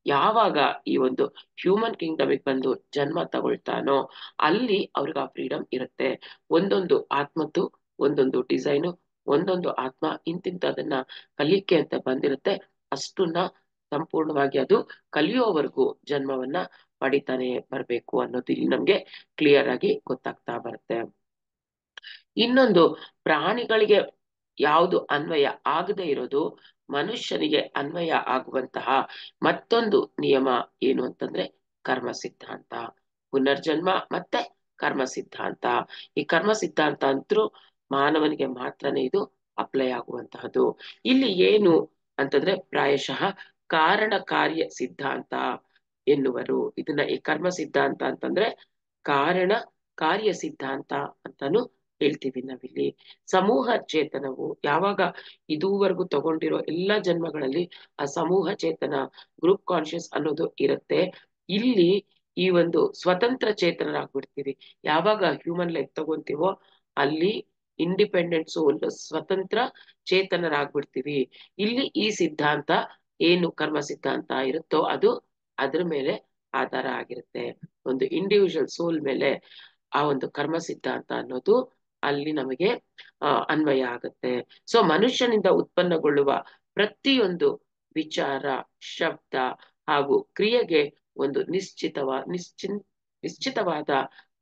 ಯಾವಾಗ ಈ ಒಂದು ಹ್ಯೂಮನ್ ಕಿಂಗ್ಡಮಿಗೆ ಬಂದು ಜನ್ಮ ತಗೊಳ್ತಾನೋ ಅಲ್ಲಿ ಅವ್ರಿಗೆ ಆ ಫ್ರೀಡಮ್ ಇರುತ್ತೆ. ಒಂದೊಂದು ಆತ್ಮದ್ದು ಒಂದೊಂದು ಡಿಸೈನು, ಒಂದೊಂದು ಆತ್ಮ ಇಂತಿಂತದನ್ನ ಕಲಿಕೆ ಅಂತ ಬಂದಿರುತ್ತೆ. ಅಷ್ಟನ್ನ ಸಂಪೂರ್ಣವಾಗಿ ಅದು ಕಲಿಯೋವರೆಗೂ ಜನ್ಮವನ್ನ ಪಡಿತಾನೆ ಬರ್ಬೇಕು ಅನ್ನೋದು ಇಲ್ಲಿ ನಮ್ಗೆ ಕ್ಲಿಯರ್ ಆಗಿ ಗೊತ್ತಾಗ್ತಾ ಬರುತ್ತೆ. ಇನ್ನೊಂದು, ಪ್ರಾಣಿಗಳಿಗೆ ಯಾವುದು ಅನ್ವಯ ಆಗದೆ ಇರೋದು ಮನುಷ್ಯನಿಗೆ ಅನ್ವಯ ಆಗುವಂತಹ ಮತ್ತೊಂದು ನಿಯಮ ಏನು ಅಂತಂದ್ರೆ ಕರ್ಮ ಸಿದ್ಧಾಂತ. ಪುನರ್ಜನ್ಮ ಮತ್ತೆ ಕರ್ಮ ಸಿದ್ಧಾಂತ. ಈ ಕರ್ಮ ಸಿದ್ಧಾಂತ ಅಂತೂ ಮಾನವನಿಗೆ ಮಾತ್ರನೇ ಇದು ಅಪ್ಲೈ ಆಗುವಂತಹದ್ದು. ಇಲ್ಲಿ ಏನು ಅಂತಂದ್ರೆ ಪ್ರಾಯಶಃ ಕಾರಣ ಕಾರ್ಯ ಸಿದ್ಧಾಂತ ಎನ್ನುವರು ಇದನ್ನ. ಈ ಕರ್ಮ ಸಿದ್ಧಾಂತ ಅಂತಂದ್ರೆ ಕಾರಣ ಕಾರ್ಯ ಸಿದ್ಧಾಂತ ಅಂತಾನು ಹೇಳ್ತೀವಿ ನಾವಿಲ್ಲಿ. ಸಮೂಹ ಚೇತನವು ಯಾವಾಗ ಇದುವರೆಗೂ ತಗೊಂಡಿರೋ ಎಲ್ಲಾ ಜನ್ಮಗಳಲ್ಲಿ ಆ ಸಮೂಹ ಚೇತನ, ಗ್ರೂಪ್ ಕಾನ್ಶಿಯಸ್ ಅನ್ನೋದು ಇರುತ್ತೆ. ಇಲ್ಲಿ ಈ ಒಂದು ಸ್ವತಂತ್ರ ಚೇತನರಾಗ್ಬಿಡ್ತೀವಿ ಯಾವಾಗ ಹ್ಯೂಮನ್ ಲೈಫ್ ತಗೊಂತೀವೋ ಅಲ್ಲಿ. ಇಂಡಿಪೆಂಡೆಂಟ್ ಸೋಲ್, ಸ್ವತಂತ್ರ ಚೇತನರಾಗ್ಬಿಡ್ತೀವಿ. ಇಲ್ಲಿ ಈ ಸಿದ್ಧಾಂತ ಏನು ಕರ್ಮ ಸಿದ್ಧಾಂತ ಇರುತ್ತೋ ಅದು ಅದ್ರ ಮೇಲೆ ಆಧಾರ ಆಗಿರುತ್ತೆ. ಒಂದು ಇಂಡಿವಿಜುವಲ್ ಸೋಲ್ ಮೇಲೆ ಆ ಒಂದು ಕರ್ಮ ಸಿದ್ಧಾಂತ ಅನ್ನೋದು ಅಲ್ಲಿ ನಮಗೆ ಅನ್ವಯ ಆಗುತ್ತೆ. ಸೊ ಮನುಷ್ಯನಿಂದ ಉತ್ಪನ್ನಗೊಳ್ಳುವ ಪ್ರತಿಯೊಂದು ವಿಚಾರ, ಶಬ್ದ ಹಾಗೂ ಕ್ರಿಯೆಗೆ ಒಂದು ನಿಶ್ಚಿತವಾದ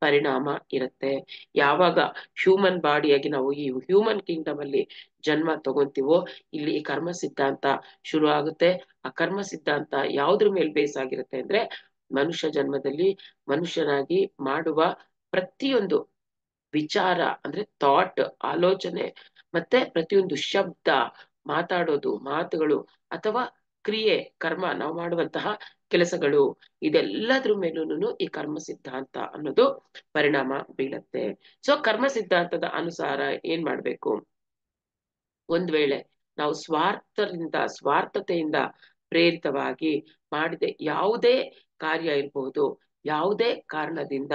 ಪರಿಣಾಮ ಇರುತ್ತೆ. ಯಾವಾಗ ಹ್ಯೂಮನ್ ಬಾಡಿಯಾಗಿ ನಾವು ಈ ಹ್ಯೂಮನ್ ಕಿಂಗ್ಡಮ್ ಅಲ್ಲಿ ಜನ್ಮ ತಗೊಂತೀವೋ ಇಲ್ಲಿ ಈ ಕರ್ಮ ಸಿದ್ಧಾಂತ ಶುರು ಆಗುತ್ತೆ. ಆ ಕರ್ಮ ಸಿದ್ಧಾಂತ ಯಾವ್ದ್ರ ಮೇಲೆ ಬೇಸ್ ಆಗಿರುತ್ತೆ ಅಂದ್ರೆ ಮನುಷ್ಯ ಜನ್ಮದಲ್ಲಿ ಮನುಷ್ಯನಾಗಿ ಮಾಡುವ ಪ್ರತಿಯೊಂದು ವಿಚಾರ ಅಂದ್ರೆ ಥಾಟ್, ಆಲೋಚನೆ, ಮತ್ತೆ ಪ್ರತಿಯೊಂದು ಶಬ್ದ, ಮಾತಾಡೋದು ಮಾತುಗಳು ಅಥವಾ ಕ್ರಿಯೆ, ಕರ್ಮ, ನಾವು ಮಾಡುವಂತಹ ಕೆಲಸಗಳು, ಇದೆಲ್ಲದ್ರ ಮೇಲೂ ಈ ಕರ್ಮ ಸಿದ್ಧಾಂತ ಅನ್ನೋದು ಪರಿಣಾಮ ಬೀಳತ್ತೆ. ಸೊ ಕರ್ಮ ಸಿದ್ಧಾಂತದ ಅನುಸಾರ ಏನ್ ಮಾಡ್ಬೇಕು, ಒಂದ್ ವೇಳೆ ನಾವು ಸ್ವಾರ್ಥತೆಯಿಂದ ಪ್ರೇರಿತವಾಗಿ ಮಾಡಿದ ಯಾವುದೇ ಕಾರ್ಯ ಇರಬಹುದು, ಯಾವುದೇ ಕಾರಣದಿಂದ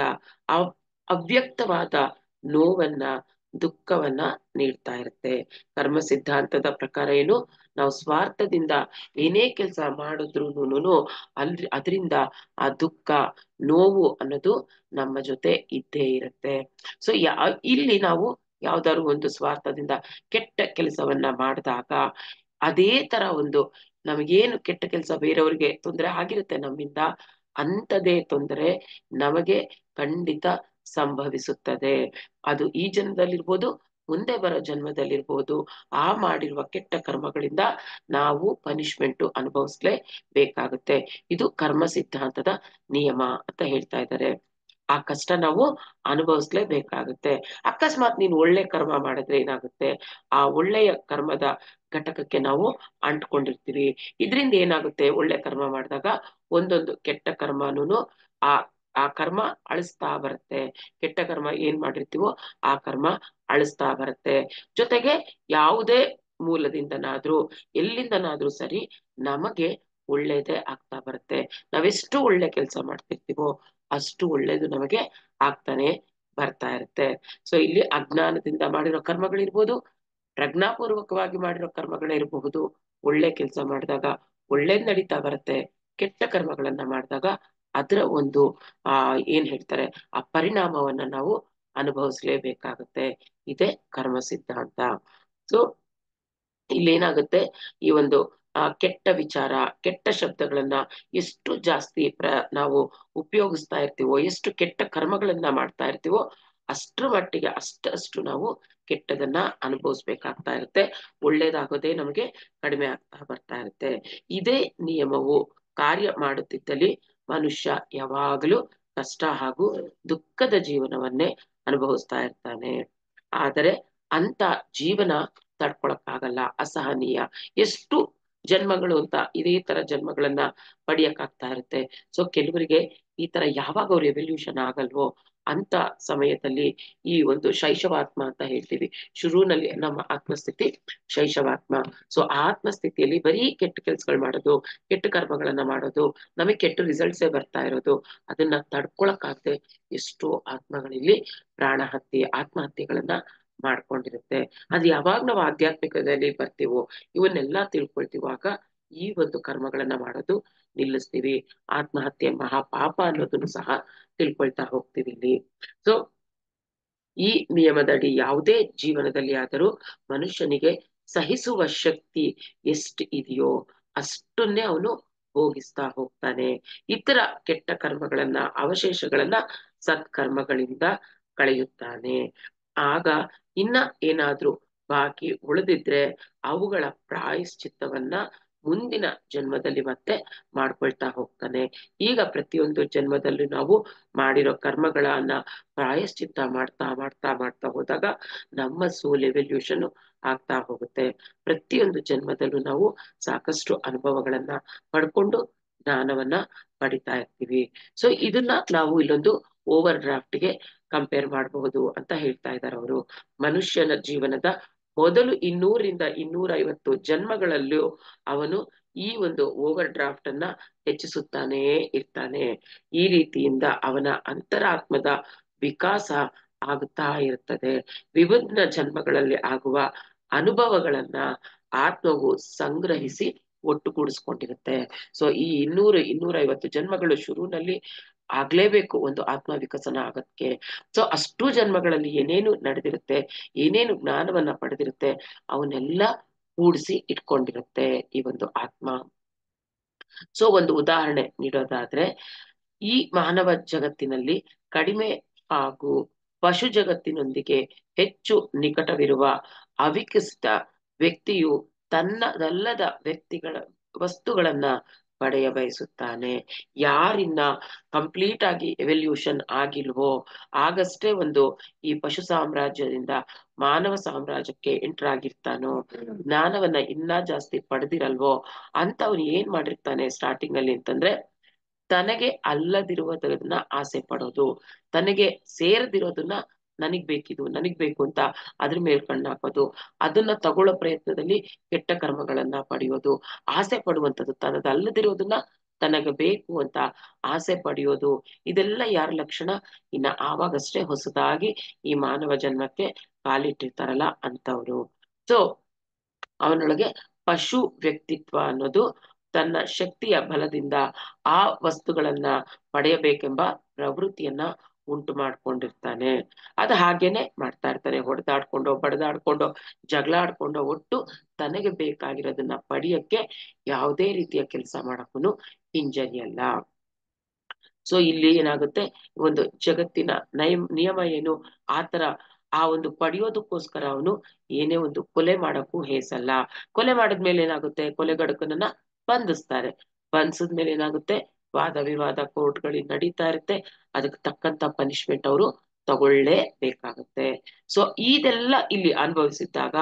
ಅವ್ಯಕ್ತವಾದ ನೋವನ್ನ, ದುಃಖವನ್ನ ನೀಡ್ತಾ ಇರುತ್ತೆ. ಕರ್ಮ ಸಿದ್ಧಾಂತದ ಪ್ರಕಾರ ಏನು, ನಾವು ಸ್ವಾರ್ಥದಿಂದ ಏನೇ ಕೆಲಸ ಮಾಡಿದ್ರುನು ಅದರಿಂದ ಆ ದುಃಖ ನೋವು ಅನ್ನೋದು ನಮ್ಮ ಜೊತೆ ಇದ್ದೇ ಇರುತ್ತೆ. ಸೊ ಇಲ್ಲಿ ನಾವು ಯಾವ್ದಾದ್ರು ಒಂದು ಸ್ವಾರ್ಥದಿಂದ ಕೆಟ್ಟ ಕೆಲಸವನ್ನ ಮಾಡಿದಾಗ ಅದೇ ತರ ಒಂದು ನಮಗೇನು ಕೆಟ್ಟ ಕೆಲಸ ಬೇರೆಯವ್ರಿಗೆ ತೊಂದರೆ ಆಗಿರುತ್ತೆ ನಮ್ಮಿಂದ, ಅಂಥದೇ ತೊಂದರೆ ನಮಗೆ ಖಂಡಿತ ಸಂಭವಿಸುತ್ತದೆ. ಅದು ಈ ಜನ್ಮದಲ್ಲಿರ್ಬೋದು, ಮುಂದೆ ಬರೋ ಜನ್ಮದಲ್ಲಿರ್ಬೋದು. ಆ ಮಾಡಿರುವ ಕೆಟ್ಟ ಕರ್ಮಗಳಿಂದ ನಾವು ಪನಿಷ್ಮೆಂಟ್ ಅನುಭವಿಸ್ಲೇಬೇಕಾಗುತ್ತೆ. ಇದು ಕರ್ಮ ಸಿದ್ಧಾಂತದ ನಿಯಮ ಅಂತ ಹೇಳ್ತಾ ಇದ್ದಾರೆ. ಆ ಕಷ್ಟ ನಾವು ಅನುಭವಿಸ್ಲೇಬೇಕಾಗುತ್ತೆ. ಅಕಸ್ಮಾತ್ ನೀನು ಒಳ್ಳೆ ಕರ್ಮ ಮಾಡಿದ್ರೆ ಏನಾಗುತ್ತೆ, ಆ ಒಳ್ಳೆಯ ಕರ್ಮದ ಘಟಕಕ್ಕೆ ನಾವು ಅಂಟ್ಕೊಂಡಿರ್ತೀವಿ. ಇದರಿಂದ ಏನಾಗುತ್ತೆ, ಒಳ್ಳೆ ಕರ್ಮ ಮಾಡಿದಾಗ ಒಂದೊಂದು ಕೆಟ್ಟ ಕರ್ಮನೂ ಆ ಆ ಕರ್ಮ ಅಳಿಸ್ತಾ ಬರುತ್ತೆ. ಕೆಟ್ಟ ಕರ್ಮ ಏನ್ ಮಾಡಿರ್ತೀವೋ ಆ ಕರ್ಮ ಅಳಿಸ್ತಾ ಬರುತ್ತೆ. ಜೊತೆಗೆ ಯಾವುದೇ ಮೂಲದಿಂದನಾದ್ರೂ ಎಲ್ಲಿಂದನಾದ್ರೂ ಸರಿ ನಮಗೆ ಒಳ್ಳೇದೇ ಆಗ್ತಾ ಬರುತ್ತೆ. ನಾವೆಷ್ಟು ಒಳ್ಳೆ ಕೆಲಸ ಮಾಡ್ತಿರ್ತೀವೋ ಅಷ್ಟು ಒಳ್ಳೇದು ನಮಗೆ ಆಗ್ತಾನೆ ಬರ್ತಾ ಇರುತ್ತೆ. ಸೊ ಇಲ್ಲಿ ಅಜ್ಞಾನದಿಂದ ಮಾಡಿರೋ ಕರ್ಮಗಳಿರ್ಬೋದು, ಪ್ರಜ್ಞಾಪೂರ್ವಕವಾಗಿ ಮಾಡಿರೋ ಕರ್ಮಗಳೇ ಇರಬಹುದು. ಒಳ್ಳೆ ಕೆಲಸ ಮಾಡಿದಾಗ ಒಳ್ಳೇದ್ ನಡೀತಾ ಬರುತ್ತೆ. ಕೆಟ್ಟ ಕರ್ಮಗಳನ್ನ ಮಾಡಿದಾಗ ಅದರ ಒಂದು ಏನ್ ಹೇಳ್ತಾರೆ, ಆ ಪರಿಣಾಮವನ್ನ ನಾವು ಅನುಭವಿಸ್ಲೇಬೇಕಾಗತ್ತೆ. ಇದೇ ಕರ್ಮ ಸಿದ್ಧಾಂತ. ಸೊ ಇಲ್ಲೇನಾಗುತ್ತೆ, ಈ ಒಂದು ಕೆಟ್ಟ ವಿಚಾರ, ಕೆಟ್ಟ ಶಬ್ದಗಳನ್ನ ಎಷ್ಟು ಜಾಸ್ತಿ ನಾವು ಉಪಯೋಗಿಸ್ತಾ ಇರ್ತೀವೋ, ಎಷ್ಟು ಕೆಟ್ಟ ಕರ್ಮಗಳನ್ನ ಮಾಡ್ತಾ ಇರ್ತೀವೋ ಅಷ್ಟ್ರ ಮಟ್ಟಿಗೆ ಅಷ್ಟು ನಾವು ಕೆಟ್ಟದನ್ನ ಅನುಭವಿಸ್ಬೇಕಾಗ್ತಾ ಇರುತ್ತೆ. ಒಳ್ಳೇದಾಗೋದೇ ನಮಗೆ ಕಡಿಮೆ ಆಗ್ತಾ ಬರ್ತಾ ಇರುತ್ತೆ. ಇದೇ ನಿಯಮವು ಕಾರ್ಯ ಮಾಡುತ್ತಿದ್ದಲ್ಲಿ ಮನುಷ್ಯ ಯಾವಾಗಲೂ ಕಷ್ಟ ಹಾಗೂ ದುಃಖದ ಜೀವನವನ್ನೇ ಅನುಭವಿಸ್ತಾ ಇರ್ತಾನೆ. ಆದರೆ ಅಂತ ಜೀವನ ತಡ್ಕೊಳಕ್ಕಾಗಲ್ಲ, ಅಸಹನೀಯ. ಎಷ್ಟು ಜನ್ಮಗಳು ಅಂತ ಇದೇ ತರ ಜನ್ಮಗಳನ್ನ ಪಡಿಯಕ್ಕಾಗ್ತಾ ಇರುತ್ತೆ. ಸೊ ಕೆಲವರಿಗೆ ಈ ತರ ಯಾವಾಗ ಅವ್ರು ಎವಲ್ಯೂಷನ್ ಆಗಲ್ವೋ ಅಂತ ಸಮಯದಲ್ಲಿ ಈ ಒಂದು ಶೈಶವಾತ್ಮ ಅಂತ ಹೇಳ್ತೀವಿ, ಶುರುವಿನಲ್ಲಿ ನಮ್ಮ ಆತ್ಮಸ್ಥಿತಿ ಶೈಶವಾತ್ಮ. ಸೊ ಆತ್ಮಸ್ಥಿತಿಯಲ್ಲಿ ಬರೀ ಕೆಟ್ಟ ಕೆಲ್ಸಗಳು ಮಾಡೋದು, ಕೆಟ್ಟ ಕರ್ಮಗಳನ್ನ ಮಾಡೋದು, ನಮಗೆ ಕೆಟ್ಟ ರಿಸಲ್ಟ್ಸೇ ಬರ್ತಾ ಇರೋದು. ಅದನ್ನ ತಡ್ಕೊಳಕ್ಕಾಗದೆ ಎಷ್ಟೋ ಆತ್ಮಗಳಲ್ಲಿ ಆತ್ಮಹತ್ಯೆಗಳನ್ನ ಮಾಡ್ಕೊಂಡಿರುತ್ತೆ. ಅದು ಯಾವಾಗ ನಾವು ಆಧ್ಯಾತ್ಮಿಕದಲ್ಲಿ ಬರ್ತೀವೋ, ಇವನ್ನೆಲ್ಲಾ ತಿಳ್ಕೊಳ್ತೀವಾಗ ಈ ಒಂದು ಕರ್ಮಗಳನ್ನ ಮಾಡೋದು ನಿಲ್ಲಿಸ್ತೀವಿ. ಆತ್ಮಹತ್ಯೆ ಮಹಾಪಾಪ ಅನ್ನೋದನ್ನು ಸಹ ತಿಳ್ಕೊಳ್ತಾ ಹೋಗ್ತೀವಿ ಇಲ್ಲಿ. ಸೊ ಈ ನಿಯಮದಡಿ ಯಾವುದೇ ಜೀವನದಲ್ಲಿ ಆದರೂ ಮನುಷ್ಯನಿಗೆ ಸಹಿಸುವ ಶಕ್ತಿ ಎಷ್ಟು ಇದೆಯೋ ಅಷ್ಟನ್ನೇ ಅವನು ಭೋಗಿಸ್ತಾ ಹೋಗ್ತಾನೆ. ಇತರ ಕೆಟ್ಟ ಕರ್ಮಗಳನ್ನ, ಅವಶೇಷಗಳನ್ನ ಸತ್ಕರ್ಮಗಳಿಂದ ಕಳೆಯುತ್ತಾನೆ. ಆಗ ಇನ್ನ ಏನಾದ್ರೂ ಬಾಕಿ ಉಳಿದಿದ್ರೆ ಅವುಗಳ ಪ್ರಾಯಶ್ಚಿತ್ತವನ್ನ ಮುಂದಿನ ಜನ್ಮದಲ್ಲಿ ಮತ್ತೆ ಮಾಡ್ಕೊಳ್ತಾ ಹೋಗ್ತಾನೆ. ಈಗ ಪ್ರತಿಯೊಂದು ಜನ್ಮದಲ್ಲಿ ನಾವು ಮಾಡಿರೋ ಕರ್ಮಗಳನ್ನ ಪ್ರಾಯಶ್ಚಿತ್ತ ಮಾಡ್ತಾ ಮಾಡ್ತಾ ಮಾಡ್ತಾ ಹೋದಾಗ ನಮ್ಮ ಸೋಲ್ ಎವಲ್ಯೂಷನ್ ಆಗ್ತಾ ಹೋಗುತ್ತೆ. ಪ್ರತಿಯೊಂದು ಜನ್ಮದಲ್ಲೂ ನಾವು ಸಾಕಷ್ಟು ಅನುಭವಗಳನ್ನ ಪಡ್ಕೊಂಡು ಜ್ಞಾನವನ್ನ ಪಡಿತಾ ಇರ್ತೀವಿ. ಸೊ ಇದನ್ನ ನಾವು ಇಲ್ಲೊಂದು ಓವರ್ ಡ್ರಾಫ್ಟ್ಗೆ ಕಂಪೇರ್ ಮಾಡಬಹುದು ಅಂತ ಹೇಳ್ತಾ ಇದ್ದಾರೆ ಅವರು. ಮನುಷ್ಯನ ಜೀವನದ ಮೊದಲು 200 ರಿಂದ 250 ಜನ್ಮಗಳಲ್ಲೂ ಅವನು ಈ ಒಂದು ಓವರ್ ಡ್ರಾಫ್ಟ್ ಅನ್ನ ಹೆಚ್ಚಿಸುತ್ತಾನೇ ಇರ್ತಾನೆ. ಈ ರೀತಿಯಿಂದ ಅವನ ಅಂತರಾತ್ಮದ ವಿಕಾಸ ಆಗುತ್ತಾ ಇರ್ತದೆ. ವಿಭಿನ್ನ ಜನ್ಮಗಳಲ್ಲಿ ಆಗುವ ಅನುಭವಗಳನ್ನ ಆತ್ಮವು ಸಂಗ್ರಹಿಸಿ ಒಟ್ಟುಗೂಡಿಸ್ಕೊಂಡಿರುತ್ತೆ. ಸೊ ಈ 200-250 ಜನ್ಮಗಳು ಶುರುವಿನಲ್ಲಿ ಆಗ್ಲೇಬೇಕು ಒಂದು ಆತ್ಮ ವಿಕಸನ ಆಗಕ್ಕೆ. ಸೊ ಅಷ್ಟು ಜನ್ಮಗಳಲ್ಲಿ ಏನೇನು ನಡೆದಿರುತ್ತೆ, ಏನೇನು ಜ್ಞಾನವನ್ನ ಪಡೆದಿರುತ್ತೆ, ಅವನ್ನೆಲ್ಲ ಕೂಡಿಸಿ ಇಟ್ಕೊಂಡಿರುತ್ತೆ ಈ ಒಂದು ಆತ್ಮ. ಸೊ ಒಂದು ಉದಾಹರಣೆ ನೀಡೋದಾದ್ರೆ, ಈ ಮಾನವ ಜಗತ್ತಿನಲ್ಲಿ ಕಡಿಮೆ ಹಾಗೂ ಪಶು ಜಗತ್ತಿನೊಂದಿಗೆ ಹೆಚ್ಚು ನಿಕಟವಿರುವ ಅವಿಕಸಿತ ವ್ಯಕ್ತಿಯು ತನ್ನದಲ್ಲದ ವಸ್ತುಗಳನ್ನ ಪಡೆಯ ಬಯಸುತ್ತಾನೆ. ಯಾರಿನ್ನ ಕಂಪ್ಲೀಟ್ ಆಗಿ ಎವಲ್ಯೂಷನ್ ಆಗಿಲ್ವೋ, ಆಗಷ್ಟೇ ಒಂದು ಈ ಪಶು ಸಾಮ್ರಾಜ್ಯದಿಂದ ಮಾನವ ಸಾಮ್ರಾಜ್ಯಕ್ಕೆ ಎಂಟರ್ ಆಗಿರ್ತಾನೋ, ಜ್ಞಾನವನ್ನ ಇನ್ನ ಜಾಸ್ತಿ ಪಡೆದಿರಲ್ವೋ ಅಂತವ್ನು ಏನ್ ಮಾಡಿರ್ತಾನೆ ಸ್ಟಾರ್ಟಿಂಗ್ ಅಲ್ಲಿ ಅಂತಂದ್ರೆ, ತನಗೆ ಅಲ್ಲದಿರುವುದನ್ನ ಆಸೆ ಪಡೋದು, ತನಗೆ ಸೇರದಿರೋದನ್ನ ನನಗ್ ಬೇಕು ಅಂತ ಅದ್ರ ಮೇಲೆ ಕಣ್ಣು ಹಾಕೋದು, ಅದನ್ನ ತಗೊಳ್ಳೋ ಪ್ರಯತ್ನದಲ್ಲಿ ಕೆಟ್ಟ ಕರ್ಮಗಳನ್ನ ಪಡೆಯೋದು, ಆಸೆ ಪಡುವಂಥದ್ದು, ತನ್ನದಲ್ಲದಿರೋದನ್ನ ತನಗೆ ಬೇಕು ಅಂತ ಆಸೆ ಪಡೆಯೋದು, ಇದೆಲ್ಲ ಯಾರ ಲಕ್ಷಣ? ಇನ್ನ ಆವಾಗಷ್ಟೇ ಹೊಸದಾಗಿ ಈ ಮಾನವ ಜನ್ಮಕ್ಕೆ ಕಾಲಿಟ್ಟಿರ್ತಾರಲ್ಲ ಅಂತವ್ರು. ಸೊ ಅವನೊಳಗೆ ಪಶು ವ್ಯಕ್ತಿತ್ವ ಅನ್ನೋದು ತನ್ನ ಶಕ್ತಿಯ ಬಲದಿಂದ ಆ ವಸ್ತುಗಳನ್ನ ಪಡೆಯಬೇಕೆಂಬ ಪ್ರವೃತ್ತಿಯನ್ನ ಉಂಟು ಮಾಡ್ಕೊಂಡಿರ್ತಾನೆ. ಅದು ಹಾಗೇನೆ ಮಾಡ್ತಾ ಇರ್ತಾನೆ, ಹೊಡೆದಾಡ್ಕೊಂಡೋ ಬಡದಾಡ್ಕೊಂಡೋ ಜಗಳ ಆಡ್ಕೊಂಡೋ, ಒಟ್ಟು ತನಗೆ ಬೇಕಾಗಿರೋದನ್ನ ಪಡೆಯಕ್ಕೆ ಯಾವುದೇ ರೀತಿಯ ಕೆಲಸ ಮಾಡಕ್ಕೂ ಹಿಂಜರಿಯಲ್ಲ. ಸೊ ಇಲ್ಲಿ ಏನಾಗುತ್ತೆ, ಒಂದು ಜಗತ್ತಿನ ನಿಯಮ ಏನು, ಆತರ ಆ ಒಂದು ಪಡೆಯೋದಕ್ಕೋಸ್ಕರ ಅವನು ಏನೇ ಒಂದು ಕೊಲೆ ಮಾಡಕ್ಕೂ ಹೇಸಲ್ಲ. ಕೊಲೆ ಮಾಡಿದ್ಮೇಲೆ ಏನಾಗುತ್ತೆ, ಕೊಲೆಗಡಕನನ್ನ ಬಂಧಿಸ್ತಾರೆ. ಬಂಧಿಸಿದ್ಮೇಲೆ ಏನಾಗುತ್ತೆ, ವಾದ ವಿವಾದ ಕೋರ್ಟ್ಗಳಿಗೆ ನಡೀತಾ ಇರುತ್ತೆ. ಅದಕ್ಕೆ ತಕ್ಕಂತ ಪನಿಷ್ಮೆಂಟ್ ಅವರು ತಗೊಳ್ಳೇಬೇಕಾಗುತ್ತೆ. ಸೊ ಇದೆಲ್ಲ ಇಲ್ಲಿ ಅನುಭವಿಸಿದ್ದಾಗ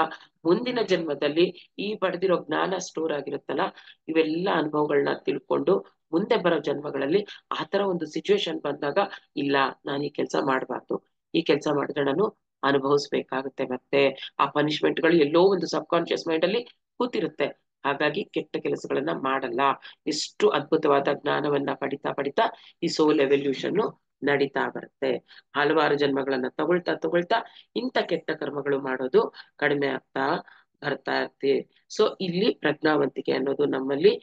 ಮುಂದಿನ ಜನ್ಮದಲ್ಲಿ ಈ ಪಡೆದಿರೋ ಜ್ಞಾನ ಸ್ಟೋರ್ ಆಗಿರುತ್ತಲ್ಲ, ಇವೆಲ್ಲ ಅನುಭವಗಳನ್ನ ತಿಳ್ಕೊಂಡು ಮುಂದೆ ಬರೋ ಜನ್ಮಗಳಲ್ಲಿ ಆತರ ಒಂದು ಸಿಚುವೇಶನ್ ಬಂದಾಗ, ಇಲ್ಲ ನಾನು ಈ ಕೆಲಸ ಮಾಡಬಾರ್ದು, ಈ ಕೆಲಸ ಮಾಡಿದ್ರೆ ನಾನು ಅನುಭವಿಸ್ಬೇಕಾಗುತ್ತೆ, ಮತ್ತೆ ಆ ಪನಿಷ್ಮೆಂಟ್ಗಳು ಎಲ್ಲೋ ಒಂದು ಸಬ್ ಕಾನ್ಶಿಯಸ್ ಮೈಂಡ್ ಅಲ್ಲಿ ಕೂತಿರುತ್ತೆ. ಹಾಗಾಗಿ ಕೆಟ್ಟ ಕೆಲಸಗಳನ್ನ ಮಾಡಲ್ಲ. ಎಷ್ಟು ಅದ್ಭುತವಾದ ಜ್ಞಾನವನ್ನ ಪಡಿತಾ ಪಡಿತಾ ಈ ಸೋಲ್ ಎವಲ್ಯೂಷನ್ ನಡೀತಾ ಬರುತ್ತೆ. ಹಲವಾರು ಜನ್ಮಗಳನ್ನ ತಗೊಳ್ತಾ ಇಂಥ ಕೆಟ್ಟ ಕರ್ಮಗಳು ಮಾಡೋದು ಕಡಿಮೆ ಆಗ್ತಾ ಬರ್ತಾ ಇರ್ತೀವಿ. ಸೊ ಇಲ್ಲಿ ಪ್ರಜ್ಞಾವಂತಿಕೆ ಅನ್ನೋದು ನಮ್ಮಲ್ಲಿ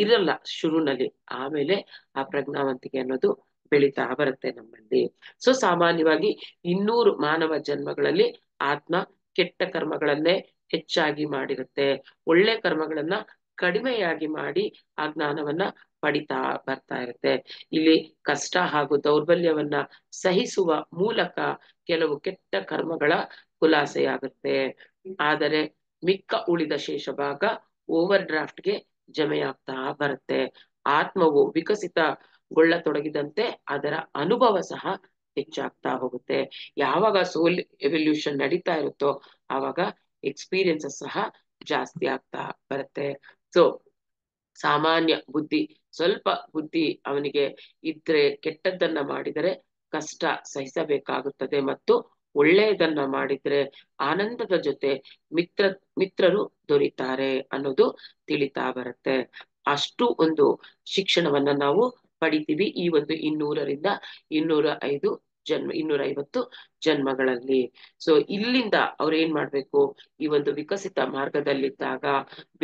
ಇರಲ್ಲ ಶುರುನಲ್ಲಿ, ಆಮೇಲೆ ಆ ಪ್ರಜ್ಞಾವಂತಿಕೆ ಅನ್ನೋದು ಬೆಳೀತಾ ಬರುತ್ತೆ ನಮ್ಮಲ್ಲಿ. ಸೊ ಸಾಮಾನ್ಯವಾಗಿ 200 ಮಾನವ ಜನ್ಮಗಳಲ್ಲಿ ಆತ್ಮ ಕೆಟ್ಟ ಕರ್ಮಗಳನ್ನೇ ಹೆಚ್ಚಾಗಿ ಮಾಡಿರುತ್ತೆ, ಒಳ್ಳೆ ಕರ್ಮಗಳನ್ನ ಕಡಿಮೆಯಾಗಿ ಮಾಡಿ ಆ ಜ್ಞಾನವನ್ನ ಪಡಿತಾ ಬರ್ತಾ ಇರುತ್ತೆ. ಇಲ್ಲಿ ಕಷ್ಟ ಹಾಗೂ ದೌರ್ಬಲ್ಯವನ್ನ ಸಹಿಸುವ ಮೂಲಕ ಕೆಲವು ಕೆಟ್ಟ ಕರ್ಮಗಳ ಖುಲಾಸೆಯಾಗುತ್ತೆ. ಆದರೆ ಮಿಕ್ಕ ಉಳಿದ ಶೇಷ ಭಾಗ ಓವರ್ ಡ್ರಾಫ್ಟ್ಗೆ ಜಮೆಯಾಗ್ತಾ ಬರುತ್ತೆ. ಆತ್ಮವು ವಿಕಸಿತಗೊಳ್ಳತೊಡಗಿದಂತೆ ಅದರ ಅನುಭವ ಸಹ ಹೆಚ್ಚಾಗ್ತಾ ಹೋಗುತ್ತೆ. ಯಾವಾಗ ಸೋಲ್ ಎವಲ್ಯೂಷನ್ ನಡೀತಾ ಇರುತ್ತೋ ಆವಾಗ ಎಕ್ಸ್ಪೀರಿಯನ್ಸಸ್ ಸಹ ಜಾಸ್ತಿ ಆಗ್ತಾ ಬರುತ್ತೆ. ಸೊ ಸಾಮಾನ್ಯ ಬುದ್ಧಿ, ಸ್ವಲ್ಪ ಬುದ್ಧಿ ಅವನಿಗೆ ಇದ್ರೆ ಕೆಟ್ಟದ್ದನ್ನ ಮಾಡಿದರೆ ಕಷ್ಟ ಸಹಿಸಬೇಕಾಗುತ್ತದೆ, ಮತ್ತು ಒಳ್ಳೆಯದನ್ನ ಮಾಡಿದ್ರೆ ಆನಂದದ ಜೊತೆ ಮಿತ್ರರು ದೊರೀತಾರೆ ಅನ್ನೋದು ತಿಳಿತಾ ಬರುತ್ತೆ. ಅಷ್ಟು ಒಂದು ಶಿಕ್ಷಣವನ್ನ ನಾವು ಪಡಿತೀವಿ ಈ ಒಂದು 200ರಿಂದ 205 250 ಜನ್ಮಗಳಲ್ಲಿ. ಸೊ ಇಲ್ಲಿಂದ ಅವ್ರು ಏನ್ ಮಾಡ್ಬೇಕು, ಈ ಒಂದು ವಿಕಸಿತ ಮಾರ್ಗದಲ್ಲಿದ್ದಾಗ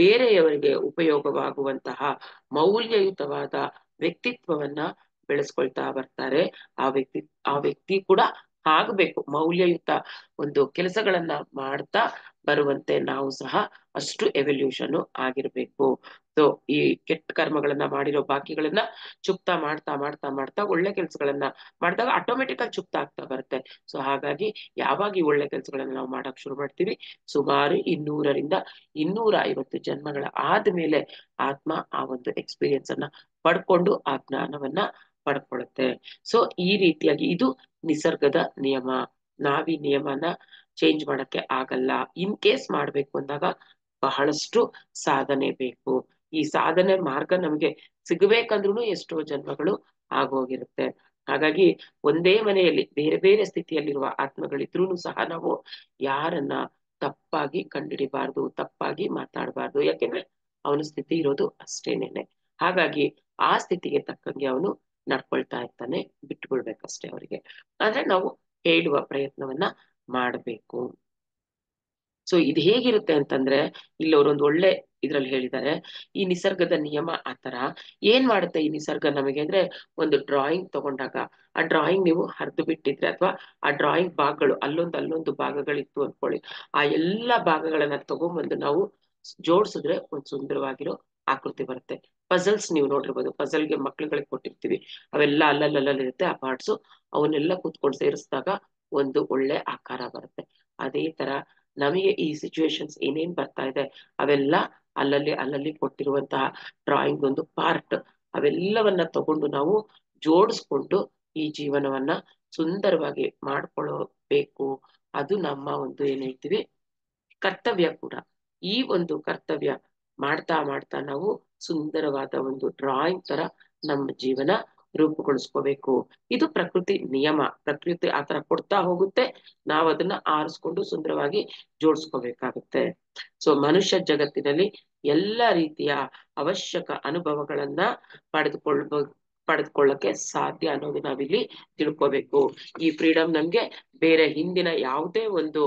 ಬೇರೆಯವರಿಗೆ ಉಪಯೋಗವಾಗುವಂತಹ ಮೌಲ್ಯಯುತವಾದ ವ್ಯಕ್ತಿತ್ವವನ್ನ ಬೆಳೆಸ್ಕೊಳ್ತಾ ಬರ್ತಾರೆ. ಆ ವ್ಯಕ್ತಿ ಕೂಡ ಆಗ್ಬೇಕು, ಮೌಲ್ಯಯುತ ಒಂದು ಕೆಲಸಗಳನ್ನ ಮಾಡ್ತಾ ಬರುವಂತೆ ನಾವು ಸಹ ಅಷ್ಟು ಎವಲ್ಯೂಷನ್ ಆಗಿರ್ಬೇಕು. ಸೊ ಈ ಕೆಟ್ಟ ಕರ್ಮಗಳನ್ನ ಮಾಡಿರೋ ಬಾಕಿಗಳನ್ನ ಚುಕ್ತಾ ಮಾಡ್ತಾ ಮಾಡ್ತಾ ಮಾಡ್ತಾ ಒಳ್ಳೆ ಕೆಲ್ಸಗಳನ್ನ ಮಾಡಿದಾಗ ಆಟೋಮೆಟಿಕ್ ಆಗಿ ಚುಕ್ತಾ ಆಗ್ತಾ ಬರುತ್ತೆ. ಸೊ ಹಾಗಾಗಿ ಯಾವಾಗ ಈ ಒಳ್ಳೆ ಕೆಲ್ಸಗಳನ್ನ ನಾವು ಮಾಡಕ್ ಶುರು ಮಾಡ್ತೀವಿ, ಸುಮಾರು 200ರಿಂದ 250 ಜನ್ಮಗಳ ಆದ್ಮೇಲೆ ಆತ್ಮ ಆ ಒಂದು ಎಕ್ಸ್ಪೀರಿಯನ್ಸ್ ಅನ್ನ ಪಡ್ಕೊಂಡು ಆ ಜ್ಞಾನವನ್ನ ಪಡ್ಕೊಳ್ಳುತ್ತೆ. ಸೊ ಈ ರೀತಿಯಾಗಿ ಇದು ನಿಸರ್ಗದ ನಿಯಮ. ನಾವೀ ನಿಯಮನ ಚೇಂಜ್ ಮಾಡಕ್ಕೆ ಆಗಲ್ಲ. ಇನ್ ಕೇಸ್ ಮಾಡ್ಬೇಕು ಅಂದಾಗ ಬಹಳಷ್ಟು ಸಾಧನೆ ಬೇಕು. ಈ ಸಾಧನೆ ಮಾರ್ಗ ನಮ್ಗೆ ಸಿಗಬೇಕಂದ್ರೂ ಎಷ್ಟೋ ಜನ್ಮಗಳು ಆಗೋಗಿರುತ್ತೆ. ಹಾಗಾಗಿ ಒಂದೇ ಮನೆಯಲ್ಲಿ ಬೇರೆ ಬೇರೆ ಸ್ಥಿತಿಯಲ್ಲಿರುವ ಆತ್ಮಗಳಿದ್ರೂ ಸಹ ನಾವು ಯಾರನ್ನ ತಪ್ಪಾಗಿ ಕಂಡಿಡಿಬಾರ್ದು, ತಪ್ಪಾಗಿ ಮಾತಾಡಬಾರ್ದು. ಯಾಕೆಂದ್ರೆ ಅವನ ಸ್ಥಿತಿ ಇರೋದು ಅಷ್ಟೇನೇನೆ. ಹಾಗಾಗಿ ಆ ಸ್ಥಿತಿಗೆ ತಕ್ಕಂಗೆ ಅವನು ನಡ್ಕೊಳ್ತಾ ಇರ್ತಾನೆ, ಬಿಟ್ಟು ಬಿಡ್ಬೇಕಷ್ಟೇ ಅವರಿಗೆ. ಆದ್ರೆ ನಾವು ಹೇಳುವ ಪ್ರಯತ್ನವನ್ನ ಮಾಡಬೇಕು. ಸೊ ಇದು ಹೇಗಿರುತ್ತೆ ಅಂತಂದ್ರೆ, ಇಲ್ಲಿ ಅವರೊಂದು ಒಳ್ಳೆ ಇದ್ರಲ್ಲಿ ಹೇಳಿದ್ದಾರೆ, ಈ ನಿಸರ್ಗದ ನಿಯಮ ಆತರ ಏನ್ ಮಾಡುತ್ತೆ ಈ ನಿಸರ್ಗ ನಮಗೆ ಅಂದ್ರೆ, ಒಂದು ಡ್ರಾಯಿಂಗ್ ತಗೊಂಡಾಗ ಆ ಡ್ರಾಯಿಂಗ್ ನೀವು ಹರಿದು ಬಿಟ್ಟಿದ್ರೆ, ಅಥವಾ ಆ ಡ್ರಾಯಿಂಗ್ ಭಾಗಗಳು ಅಲ್ಲೊಂದು ಭಾಗಗಳಿತ್ತು ಅನ್ಕೊಳ್ಳಿ, ಆ ಎಲ್ಲಾ ಭಾಗಗಳನ್ನ ತಗೊಂಡ್ಬಂದು ನಾವು ಜೋಡಿಸಿದ್ರೆ ಒಂದು ಸುಂದರವಾಗಿರೋ ಆಕೃತಿ ಬರುತ್ತೆ. ಪಜಲ್ಸ್ ನೀವು ನೋಡಿರ್ಬೋದು, ಪಜಲ್ಗೆ ಮಕ್ಳುಗಳಿಗೆ ಕೊಟ್ಟಿರ್ತೀವಿ, ಅವೆಲ್ಲ ಅಲ್ಲಲ್ಲಿರುತ್ತೆ ಆ ಪಾರ್ಟ್ಸು, ಅವನ್ನೆಲ್ಲ ಕೂತ್ಕೊಂಡು ಸೇರಿಸಿದಾಗ ಒಂದು ಒಳ್ಳೆ ಆಕಾರ ಬರುತ್ತೆ. ಅದೇ ತರ ನಮಗೆ ಈ ಸಿಚುವೇಶನ್ಸ್ ಏನೇನ್ ಬರ್ತಾ ಇದೆ ಅವೆಲ್ಲ ಅಲ್ಲಲ್ಲಿ ಕೊಟ್ಟಿರುವಂತಹ ಡ್ರಾಯಿಂಗ್ ಒಂದು ಪಾರ್ಟ್. ಅವೆಲ್ಲವನ್ನ ತಗೊಂಡು ನಾವು ಜೋಡಿಸ್ಕೊಂಡು ಈ ಜೀವನವನ್ನ ಸುಂದರವಾಗಿ ಮಾಡ್ಕೊಳ್ಳಬೇಕು. ಅದು ನಮ್ಮ ಒಂದು ಏನ್ ಹೇಳ್ತೀವಿ ಕರ್ತವ್ಯ ಕೂಡ. ಈ ಒಂದು ಕರ್ತವ್ಯ ಮಾಡ್ತಾ ಮಾಡ್ತಾ ನಾವು ಸುಂದರವಾದ ಒಂದು ಡ್ರಾಯಿಂಗ್ ತರ ನಮ್ಮ ಜೀವನ ರೂಪುಗೊಳಿಸ್ಕೋಬೇಕು. ಇದು ಪ್ರಕೃತಿ ನಿಯಮ. ಪ್ರಕೃತಿ ಆತರ ಕೊಡ್ತಾ ಹೋಗುತ್ತೆ, ನಾವು ಅದನ್ನ ಆರಿಸ್ಕೊಂಡು ಸುಂದರವಾಗಿ ಜೋಡಿಸ್ಕೋಬೇಕಾಗುತ್ತೆ. ಸೊ ಮನುಷ್ಯ ಜಗತ್ತಿನಲ್ಲಿ ಎಲ್ಲ ರೀತಿಯ ಅವಶ್ಯಕ ಅನುಭವಗಳನ್ನ ಪಡೆದುಕೊಳ್ಳಕ್ಕೆ ಸಾಧ್ಯ ಅನ್ನೋದು ನಾವಿಲ್ಲಿ ತಿಳ್ಕೋಬೇಕು. ಈ ಫ್ರೀಡಮ್ ನಮ್ಗೆ ಬೇರೆ ಹಿಂದಿನ ಯಾವುದೇ ಒಂದು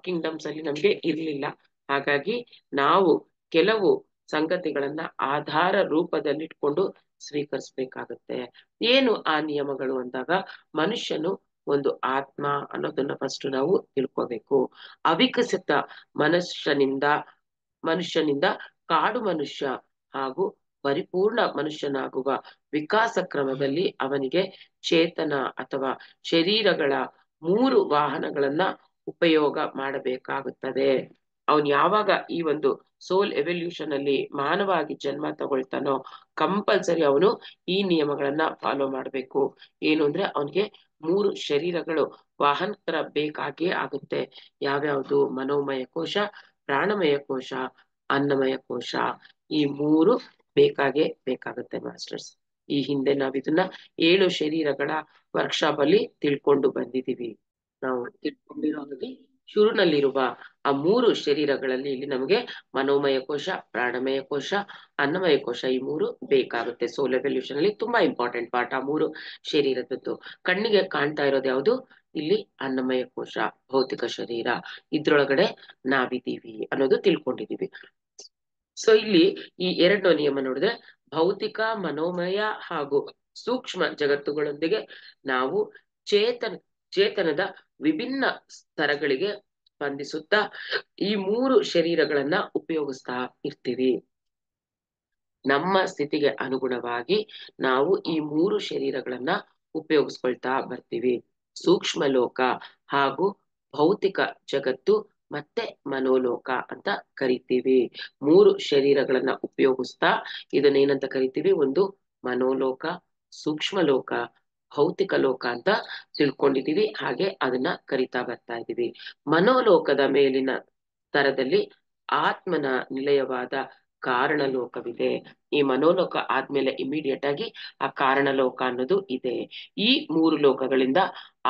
ಕಿಂಗ್ಡಮ್ಸ್ ಅಲ್ಲಿ ನಮ್ಗೆ ಇರ್ಲಿಲ್ಲ. ಹಾಗಾಗಿ ನಾವು ಕೆಲವು ಸಂಗತಿಗಳನ್ನ ಆಧಾರ ರೂಪದಲ್ಲಿಟ್ಕೊಂಡು ಸ್ವೀಕರಿಸ್ಬೇಕಾಗತ್ತೆ. ಏನು ಆ ನಿಯಮಗಳು ಅಂದಾಗ, ಮನುಷ್ಯನು ಒಂದು ಆತ್ಮ ಅನ್ನೋದನ್ನ ಫಸ್ಟ್ ನಾವು ತಿಳ್ಕೋಬೇಕು. ಅವಿಕಸಿತ ಮನುಷ್ಯನಿಂದ ಮನುಷ್ಯನಿಂದ ಕಾಡು ಮನುಷ್ಯ ಹಾಗೂ ಪರಿಪೂರ್ಣ ಮನುಷ್ಯನಾಗುವ ವಿಕಾಸ ಕ್ರಮದಲ್ಲಿ ಅವನಿಗೆ ಚೇತನ ಅಥವಾ ಶರೀರಗಳ 3 ವಾಹನಗಳನ್ನ ಉಪಯೋಗ ಮಾಡಬೇಕಾಗುತ್ತದೆ. ಅವನ್ ಯಾವಾಗ ಈ ಒಂದು ಸೋಲ್ ಎವಲ್ಯೂಷನ್ ಅಲ್ಲಿ ಮಾನವಾಗಿ ಜನ್ಮ ತಗೊಳ್ತಾನೋ, ಕಂಪಲ್ಸರಿ ಅವನು ಈ ನಿಯಮಗಳನ್ನ ಫಾಲೋ ಮಾಡ್ಬೇಕು. ಏನು ಅಂದ್ರೆ ಅವನಿಗೆ 3 ಶರೀರಗಳು ವಾಹನತರ ಬೇಕಾಗೇ ಆಗುತ್ತೆ. ಯಾವ್ಯಾವ್ದು? ಮನೋಮಯ ಕೋಶ, ಪ್ರಾಣಮಯ ಕೋಶ, ಅನ್ನಮಯ ಕೋಶ. ಈ 3 ಬೇಕಾಗೇ ಬೇಕಾಗುತ್ತೆ ಮಾಸ್ಟರ್ಸ್. ಈ ಹಿಂದೆ ನಾವ್ ಇದನ್ನ 7 ಶರೀರಗಳ ವರ್ಕ್ಶಾಪ್ ಅಲ್ಲಿ ತಿಳ್ಕೊಂಡು ಬಂದಿದೀವಿ. ನಾವು ತಿಳ್ಕೊಂಡಿರೋದಲ್ಲಿ ಶುರುನಲ್ಲಿರುವ ಆ 3 ಶರೀರಗಳಲ್ಲಿ ಇಲ್ಲಿ ನಮಗೆ ಮನೋಮಯ ಕೋಶ, ಪ್ರಾಣಮಯ ಕೋಶ, ಅನ್ನಮಯ ಕೋಶ, ಈ 3 ಬೇಕಾಗುತ್ತೆ. ಸೋಲ್ ಎವಲ್ಯೂಷನ್ ಅಲ್ಲಿ ತುಂಬಾ ಇಂಪಾರ್ಟೆಂಟ್ ಪಾರ್ಟ್ ಆ 3 ಶರೀರದದ್ದು. ಕಣ್ಣಿಗೆ ಕಾಣ್ತಾ ಇರೋದು ಯಾವುದು? ಇಲ್ಲಿ ಅನ್ನಮಯ ಕೋಶ, ಭೌತಿಕ ಶರೀರ. ಇದ್ರೊಳಗಡೆ ನಾವಿದ್ದೀವಿ ಅನ್ನೋದು ತಿಳ್ಕೊಂಡಿದೀವಿ. ಸೊ ಇಲ್ಲಿ ಈ 2 ನಿಯಮ ನೋಡಿದ್ರೆ, ಭೌತಿಕ, ಮನೋಮಯ ಹಾಗೂ ಸೂಕ್ಷ್ಮ ಜಗತ್ತುಗಳೊಂದಿಗೆ ನಾವು ಚೇತನದ ವಿಭಿನ್ನ ಸ್ತರಗಳಿಗೆ ಸ್ಪಂದಿಸುತ್ತಾ ಈ 3 ಶರೀರಗಳನ್ನ ಉಪಯೋಗಿಸ್ತಾ ಇರ್ತೀವಿ. ನಮ್ಮ ಸ್ಥಿತಿಗೆ ಅನುಗುಣವಾಗಿ ನಾವು ಈ 3 ಶರೀರಗಳನ್ನ ಉಪಯೋಗಿಸ್ಕೊಳ್ತಾ ಬರ್ತೀವಿ. ಸೂಕ್ಷ್ಮ ಲೋಕ ಹಾಗೂ ಭೌತಿಕ ಜಗತ್ತು ಮತ್ತೆ ಮನೋಲೋಕ ಅಂತ ಕರಿತೀವಿ. 3 ಶರೀರಗಳನ್ನ ಉಪಯೋಗಿಸ್ತಾ ಇದನ್ನೇನಂತ ಕರಿತೀವಿ? ಒಂದು ಮನೋಲೋಕ, ಸೂಕ್ಷ್ಮ ಲೋಕ, ಭೌತಿಕ ಲೋಕ ಅಂತ ತಿಳ್ಕೊಂಡಿದೀವಿ. ಹಾಗೆ ಅದನ್ನ ಕರಿತಾ ಬರ್ತಾ ಇದೀವಿ. ಮನೋಲೋಕದ ಮೇಲಿನ ಸ್ತರದಲ್ಲಿ ಆತ್ಮನ ನಿಲಯವಾದ ಕಾರಣ ಲೋಕವಿದೆ. ಈ ಮನೋಲೋಕ ಆದ್ಮೇಲೆ ಇಮಿಡಿಯೇಟ್ ಆಗಿ ಆ ಕಾರಣ ಲೋಕ ಅನ್ನೋದು ಇದೆ. ಈ 3 ಲೋಕಗಳಿಂದ